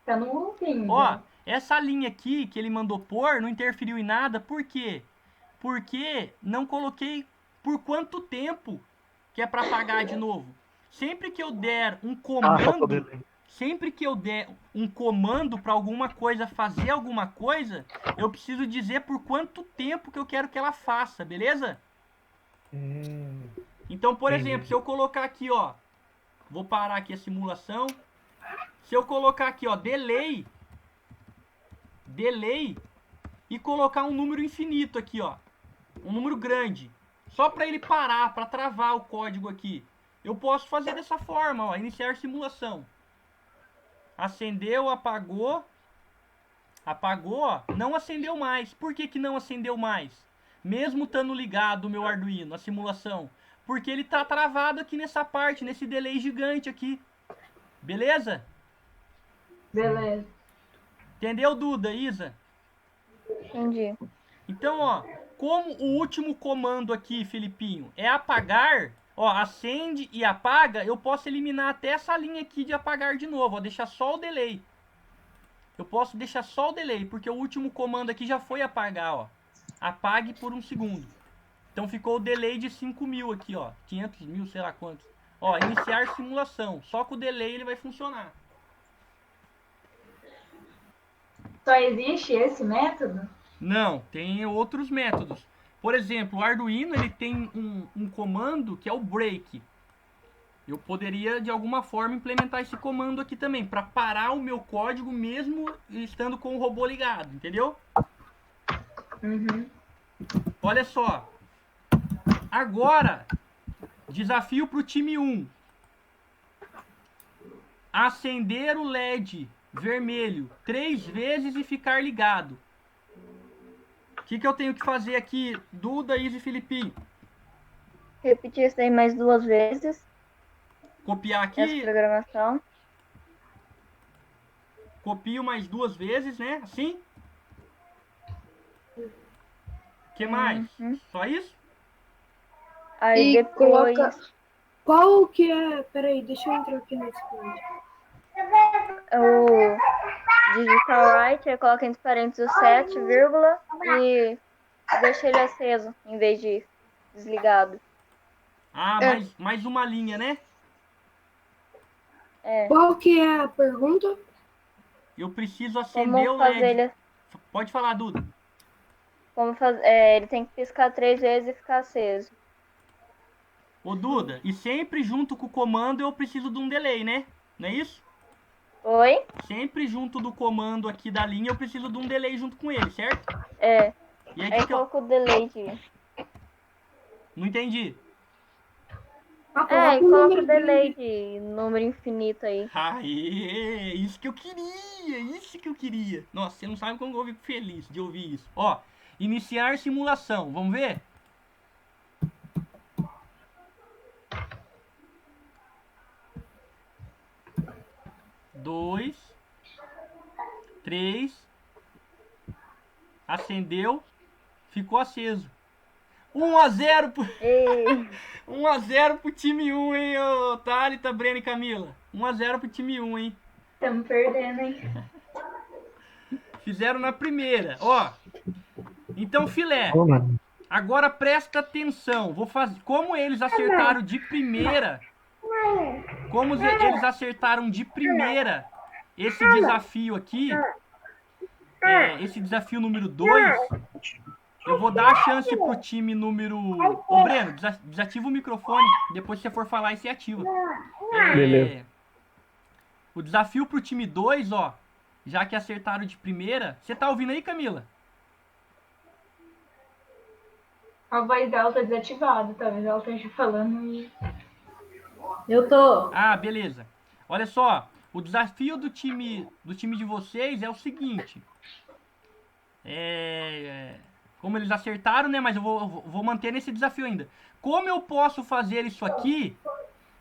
Tá no loop ainda. Ó, essa linha aqui que ele mandou pôr não interferiu em nada, por quê? Porque não coloquei por quanto tempo que é para apagar de novo. Sempre que eu der um comando, sempre que eu der um comando para alguma coisa fazer alguma coisa, eu preciso dizer por quanto tempo que eu quero que ela faça, beleza? Então, por exemplo, se eu colocar aqui, ó, vou parar aqui a simulação. Se eu colocar aqui, ó, delay e colocar um número infinito aqui, ó, um número grande, só para ele parar, para travar o código aqui, eu posso fazer dessa forma, ó, iniciar simulação. Acendeu, apagou, ó, não acendeu mais. Por que que não acendeu mais? Mesmo estando ligado o meu Arduino, a simulação, porque ele tá travado aqui nessa parte, nesse delay gigante aqui. Beleza? Beleza. Entendeu, Duda, Isa? Entendi. Então, ó, como o último comando aqui, Felipinho, é apagar, ó, acende e apaga, eu posso eliminar até essa linha aqui de apagar de novo, ó, deixar só o delay. Eu posso deixar só o delay, porque o último comando aqui já foi apagar, ó. Apague por 1 segundo. Então ficou o delay de 5.000 aqui, ó, 500.000, sei lá quantos. Ó, iniciar simulação, só com o delay ele vai funcionar. Só existe esse método? Não, tem outros métodos. Por exemplo, o Arduino ele tem um comando que é o break. Eu poderia de alguma forma implementar esse comando aqui também, para parar o meu código mesmo estando com o robô ligado, entendeu? Olha só. Agora, desafio para o time 1. Acender o LED vermelho 3 vezes e ficar ligado. O que eu tenho que fazer aqui, Duda, Isa e Filipinho? Repetir isso aí mais 2 vezes. Copiar Essa aqui, programação. copio mais 2 vezes, né? Assim. O que mais? Só isso? Aí E depois. Qual que é... Peraí, deixa eu entrar aqui no Discord. O digital write, aí coloca entre parênteses o 7, vírgula, e deixa ele aceso, em vez de desligado. Ah, mais uma linha, né? Qual que é a pergunta? Eu preciso acender Como o fazer LED. ele... Pode falar, Duda. Como fazer... ele tem que piscar 3 vezes e ficar aceso. Ô, Duda, e sempre junto com o comando eu preciso de um delay, né? Não é isso? Oi? Sempre junto do comando aqui da linha eu preciso de um delay junto com ele, certo? É. E aí, Aí que eu... coloca o delay de... Não entendi. E coloca o delay de número infinito aí. Aê, isso que eu queria. Nossa, você não sabe como eu fico feliz de ouvir isso. Ó, iniciar simulação, vamos ver? Dois, 3, acendeu, ficou aceso. 1-0 pro... 1-0 pro time 1, hein, ô Thalita, Breno e Camila. 1-0 pro time 1, hein. Estamos perdendo, hein? Fizeram na primeira, ó. Então, filé. Agora presta atenção. Vou fazer. Como eles acertaram de primeira. Como eles acertaram de primeira esse desafio aqui. Esse desafio número 2. Eu vou dar a chance pro time número... Ô, Breno, desativa o microfone. Depois que você for falar, aí você ativa. Beleza. O desafio pro time 2, ó. Já que acertaram de primeira. Você tá ouvindo aí, Camila? A voz dela tá desativada, talvez ela esteja falando e... Eu tô. Ah, beleza. Olha só, o desafio do time de vocês é o seguinte. Como eles acertaram, né? Mas eu vou manter nesse desafio ainda. Como eu posso fazer isso aqui?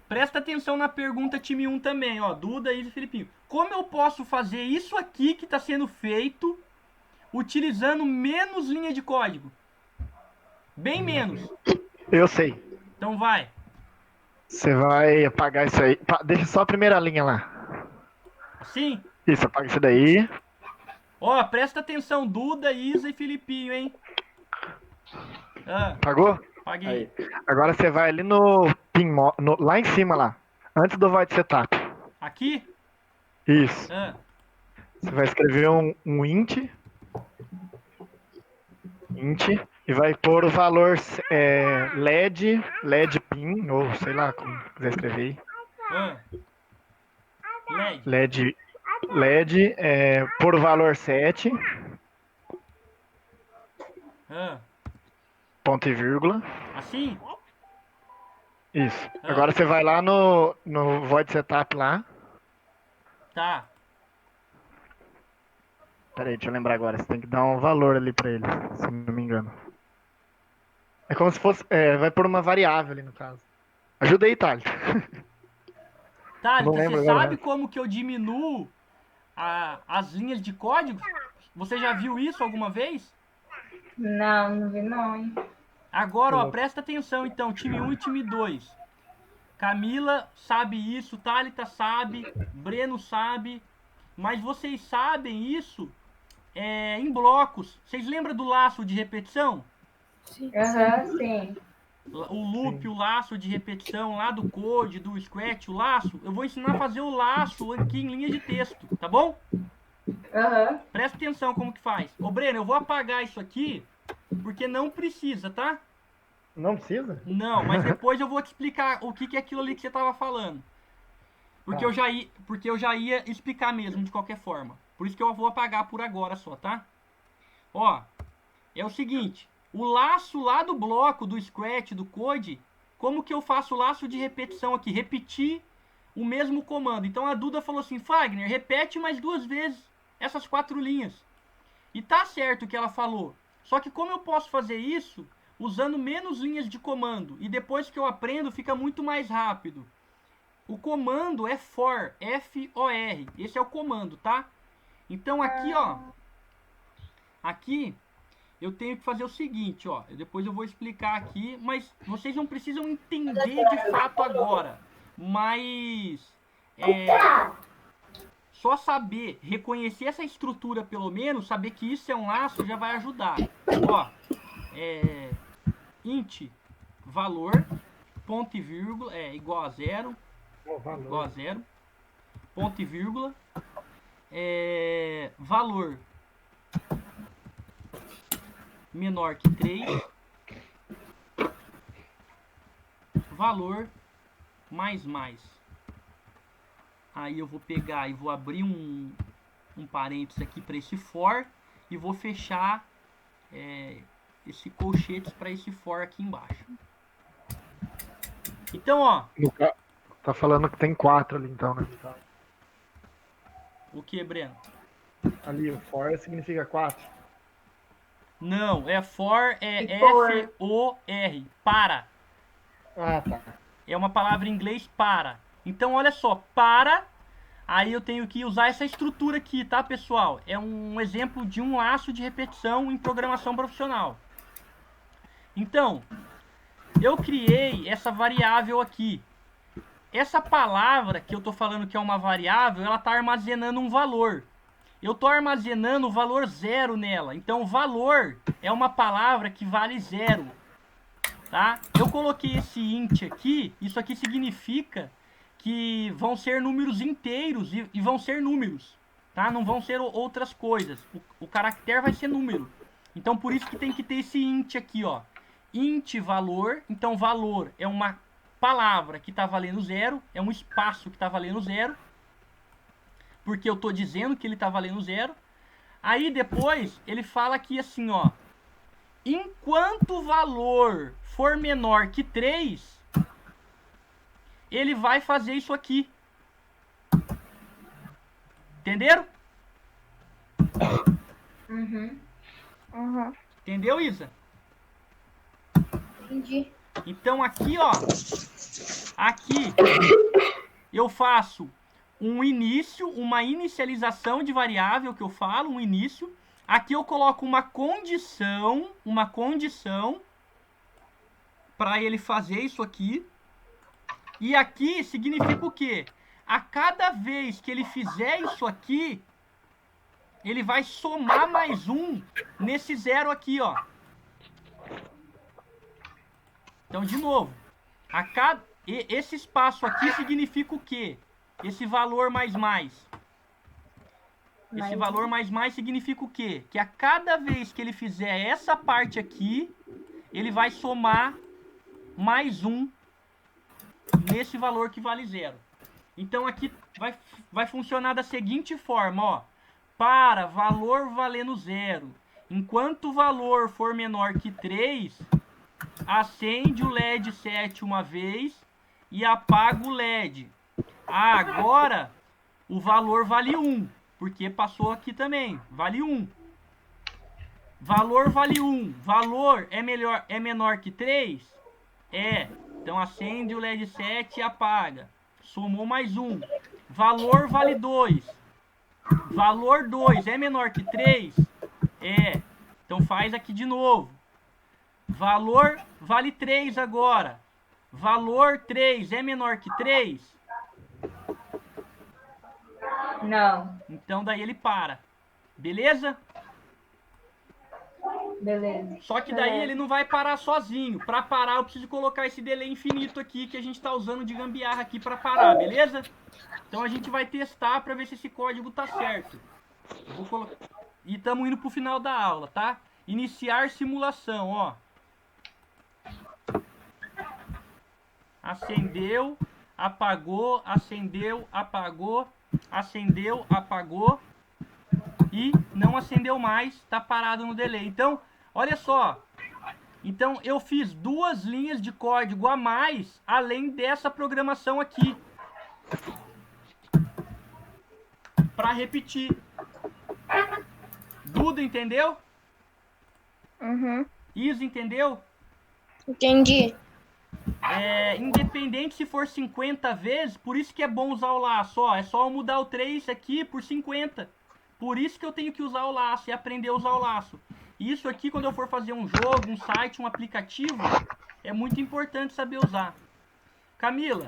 Presta atenção na pergunta time 1 também, ó. Duda, Isa e Felipinho. Como eu posso fazer isso aqui que está sendo feito utilizando menos linha de código? Bem menos. Eu sei. Então vai. Você vai apagar isso aí. Deixa só a primeira linha lá. Assim? Isso, apaga isso daí. Ó, presta atenção, Duda, Isa e Felipinho, hein? Apagou? Apaguei. Aí. Agora você vai ali no pin lá em cima lá. Antes do void setup. Aqui? Isso. Você vai escrever um int. E vai pôr o valor LED pin, ou sei lá como quiser escrever aí. LED, pôr o valor 7. Ponto e vírgula. Assim? Isso. Agora você vai lá no void setup lá. Tá. Pera aí, deixa eu lembrar agora. Você tem que dar um valor ali pra ele, se não me engano. É como se fosse. Vai pôr uma variável ali no caso. Ajuda aí, Thales. Thalita, lembro você agora, sabe como que eu diminuo as linhas de código? Você já viu isso alguma vez? Não, não vi não, hein? Agora, ó, presta atenção então, time 1 e time 2. Camila sabe isso, Thalita sabe, Breno sabe, mas vocês sabem isso em blocos. Vocês lembram do laço de repetição? Sim. Sim. O loop, o laço de repetição lá do Code, do Scratch, o laço. Eu vou ensinar a fazer o laço aqui em linha de texto, tá bom? Presta atenção como que faz. Ô, Breno, eu vou apagar isso aqui, porque não precisa, tá? Não precisa? Não, mas depois eu vou te explicar o que é aquilo ali que você tava falando. Porque eu já ia explicar mesmo, de qualquer forma. Por isso que eu vou apagar por agora só, tá? Ó, é o seguinte. O laço lá do bloco, do Scratch, do Code, como que eu faço o laço de repetição aqui? Repetir o mesmo comando. Então a Duda falou assim, Fagner, repete mais 2 vezes essas 4 linhas. E tá certo o que ela falou. Só que como eu posso fazer isso usando menos linhas de comando? E depois que eu aprendo, fica muito mais rápido. O comando é for, F-O-R. Esse é o comando, tá? Então aqui, ó. Aqui eu tenho que fazer o seguinte, ó. Depois eu vou explicar aqui, mas vocês não precisam entender de fato agora. Mas só saber reconhecer essa estrutura, pelo menos, saber que isso é um laço já vai ajudar. Ó, int valor, ponto e vírgula, igual a 0, igual a 0, ponto e vírgula, valor menor que 3, valor mais. Aí eu vou pegar e vou abrir um parênteses aqui para esse for e vou fechar esse colchetes para esse for aqui embaixo. Então, ó. Tá falando que tem 4 ali então, né? O que, Breno? Ali, o for significa 4. Não, for, F-O-R, para. Ah, tá. É uma palavra em inglês para. Então, olha só, para. Aí eu tenho que usar essa estrutura aqui, tá, pessoal? É um exemplo de um laço de repetição em programação profissional. Então, eu criei essa variável aqui. Essa palavra que eu tô falando que é uma variável, ela tá armazenando um valor. Eu tô armazenando o valor 0 nela. Então, valor é uma palavra que vale 0. Tá? Eu coloquei esse int aqui. Isso aqui significa que vão ser números inteiros e vão ser números. Tá? Não vão ser outras coisas. O caractere vai ser número. Então, por isso que tem que ter esse int aqui, ó. Int valor. Então, valor é uma palavra que está valendo 0. É um espaço que está valendo 0. Porque eu estou dizendo que ele está valendo 0. Aí depois ele fala aqui assim, ó. Enquanto o valor for menor que 3, ele vai fazer isso aqui. Entenderam? Uhum. Uhum. Entendeu, Isa? Entendi. Então aqui, ó, aqui eu faço um início, uma inicialização de variável que eu falo, um início. Aqui eu coloco uma condição para ele fazer isso aqui. E aqui significa o quê? A cada vez que ele fizer isso aqui, ele vai somar mais um nesse zero aqui, ó. Então, de novo, esse espaço aqui significa o quê? Esse valor mais. Esse valor mais significa o quê? Que a cada vez que ele fizer essa parte aqui, ele vai somar mais um nesse valor que vale zero. Então, aqui vai funcionar da seguinte forma, ó. Para valor valendo zero, enquanto o valor for menor que 3, acende o LED 7 uma vez e apaga o LED. Ah, agora o valor vale 1, porque passou aqui também, vale 1. Valor vale 1, valor é menor que 3? É, então acende o LED 7 e apaga. Somou mais 1. Valor vale 2. Valor 2 é menor que 3? É. Então faz aqui de novo. Valor vale 3 agora. Valor 3 é menor que 3? Não. Então daí ele para. Beleza? Beleza. Só que daí ele não vai parar sozinho. Para parar eu preciso colocar esse delay infinito aqui que a gente está usando de gambiarra aqui para parar, beleza? Então a gente vai testar para ver se esse código tá certo. Eu vou colocar... E estamos indo pro final da aula, tá? Iniciar simulação, ó. Acendeu, apagou, acendeu, apagou, acendeu, apagou e não acendeu mais, tá parado no delay. Então, olha só. Então eu fiz 2 linhas de código a mais além dessa programação aqui. Para repetir. Duda, entendeu? Uhum. Isa, entendeu? Entendi. Independente se for 50 vezes, por isso que é bom usar o laço. Ó, é só eu mudar o 3 aqui por 50. Por isso que eu tenho que usar o laço e aprender a usar o laço. Isso aqui, quando eu for fazer um jogo, um site, um aplicativo, é muito importante saber usar. Camila.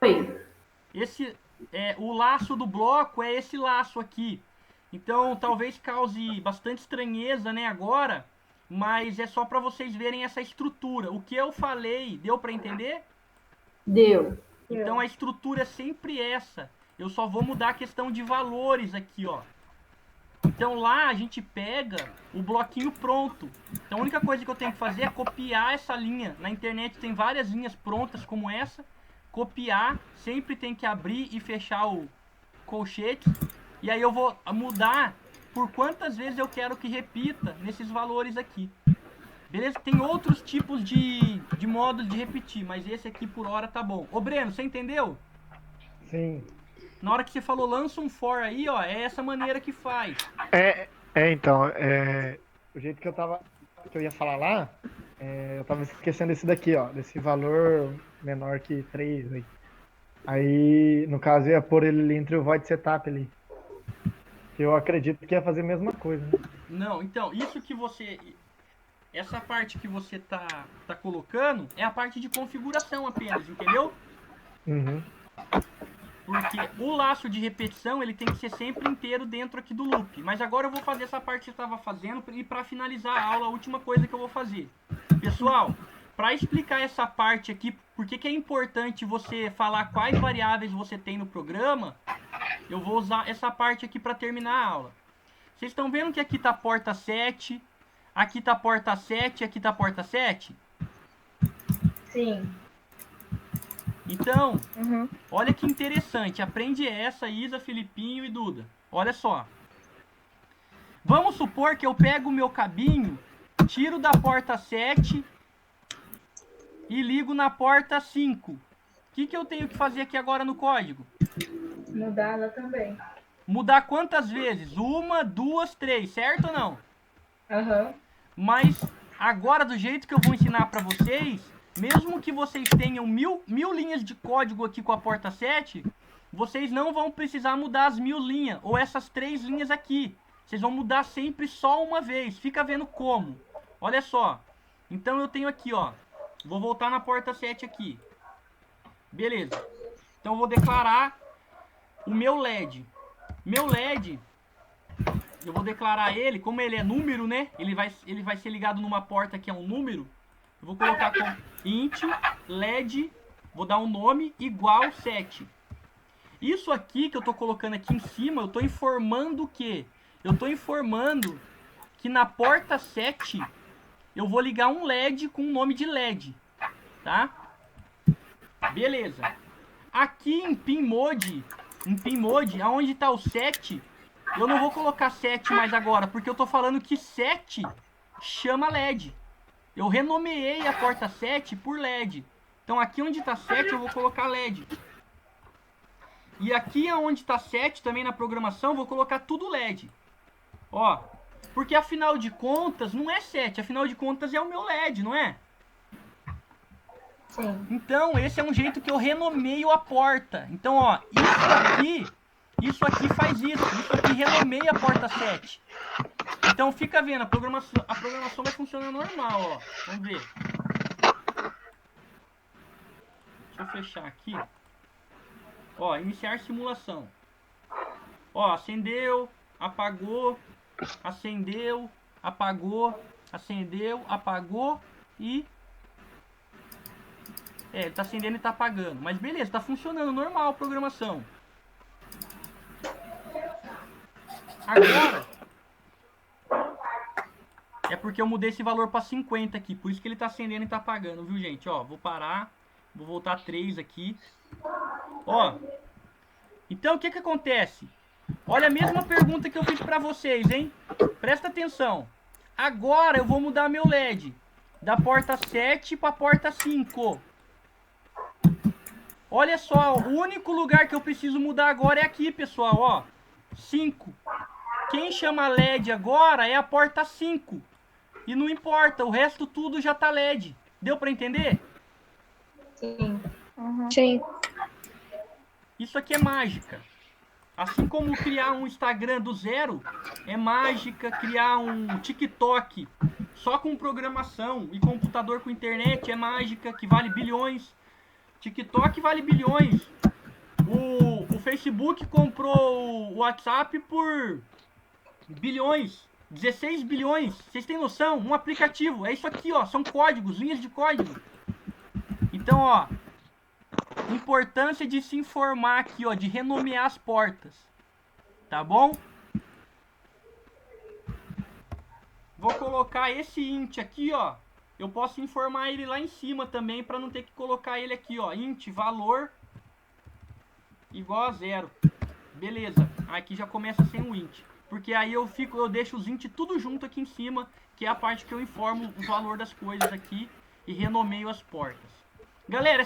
Oi. O laço do bloco é esse laço aqui. Então, talvez cause bastante estranheza, né, agora, mas é só para vocês verem essa estrutura. O que eu falei, deu para entender? Deu. Então, a estrutura é sempre essa. Eu só vou mudar a questão de valores aqui, ó. Então, lá a gente pega o bloquinho pronto. Então, a única coisa que eu tenho que fazer é copiar essa linha. Na internet tem várias linhas prontas como essa. Copiar, sempre tem que abrir e fechar o colchete. E aí eu vou mudar por quantas vezes eu quero que repita nesses valores aqui. Beleza? Tem outros tipos de modos de repetir, mas esse aqui por hora tá bom. Ô Breno, você entendeu? Sim. Na hora que você falou lança um for aí, ó, é essa maneira que faz. Então, o jeito que eu ia falar lá, eu tava esquecendo esse daqui, ó, desse valor menor que 3 aí. Aí, no caso, ia pôr ele entre o void setup ali. Eu acredito que ia fazer a mesma coisa, né? Não, então, isso que você... Essa parte que você tá colocando é a parte de configuração apenas, entendeu? Uhum. Porque o laço de repetição, ele tem que ser sempre inteiro dentro aqui do loop. Mas agora eu vou fazer essa parte que você estava fazendo e para finalizar a aula, a última coisa que eu vou fazer. Pessoal, para explicar essa parte aqui, por que é importante você falar quais variáveis você tem no programa, eu vou usar essa parte aqui para terminar a aula. Vocês estão vendo que aqui está a porta 7, aqui está a porta 7, aqui está a porta 7? Sim. Então, olha que interessante. Aprende essa, Isa, Filipinho e Duda. Olha só. Vamos supor que eu pego o meu cabinho, tiro da porta 7 e ligo na porta 5. O que eu tenho que fazer aqui agora no código? Mudar ela também. Mudar quantas vezes? 1, 2, 3, certo ou não? Aham. Mas agora, do jeito que eu vou ensinar para vocês, mesmo que vocês tenham mil linhas de código aqui com a porta 7, vocês não vão precisar mudar as 1000 linhas, ou essas 3 linhas aqui. Vocês vão mudar sempre só uma vez. Fica vendo como. Olha só. Então eu tenho aqui, ó. Vou voltar na porta 7 aqui. Beleza. Então eu vou declarar o meu LED. Meu LED, eu vou declarar ele, como ele é número, né? Ele vai ser ligado numa porta que é um número. Eu vou colocar como int LED, vou dar um nome igual 7. Isso aqui que eu tô colocando aqui em cima, eu tô informando o quê? Eu tô informando que na porta 7 eu vou ligar um LED com o nome de LED, tá? Beleza. Aqui em PinMode, aonde está o 7, eu não vou colocar 7 mais agora, porque eu tô falando que 7 chama LED. Eu renomeei a porta 7 por LED. Então aqui onde está 7 eu vou colocar LED. E aqui onde está 7 também na programação eu vou colocar tudo LED. Ó, porque afinal de contas não é 7, afinal de contas é o meu LED, não é? Sim. Então, esse é um jeito que eu renomeio a porta. Então, ó, isso aqui faz isso aqui renomeia a porta 7. Então, fica vendo, a programação vai funcionar normal, ó. Vamos ver. Deixa eu fechar aqui. Ó, iniciar simulação. Ó, acendeu, apagou, acendeu, apagou, acendeu, apagou e... ele tá acendendo e tá apagando. Mas beleza, tá funcionando normal a programação. Agora, é porque eu mudei esse valor pra 50 aqui. Por isso que ele tá acendendo e tá apagando, viu, gente? Ó, vou parar. Vou voltar 3 aqui. Ó. Então, o que que acontece? Olha a mesma pergunta que eu fiz pra vocês, hein? Presta atenção. Agora eu vou mudar meu LED. Da porta 7 pra porta 5. Olha só, o único lugar que eu preciso mudar agora é aqui, pessoal, ó. 5. Quem chama LED agora é a porta 5. E não importa, o resto tudo já tá LED. Deu pra entender? Sim. Uhum. Sim. Isso aqui é mágica. Assim como criar um Instagram do zero é mágica, criar um TikTok só com programação e computador com internet é mágica, que vale bilhões. TikTok vale bilhões. O Facebook comprou o WhatsApp por bilhões. 16 bilhões. Vocês têm noção? Um aplicativo. É isso aqui, ó. São códigos, linhas de código. Então, ó. Importância de se informar aqui, ó. De renomear as portas. Tá bom? Vou colocar esse int aqui, ó. Eu posso informar ele lá em cima também, para não ter que colocar ele aqui, ó. Int valor igual a 0. Beleza. Aqui já começa sem o int. Porque aí eu deixo os int tudo junto aqui em cima, que é a parte que eu informo o valor das coisas aqui e renomeio as portas. Galera,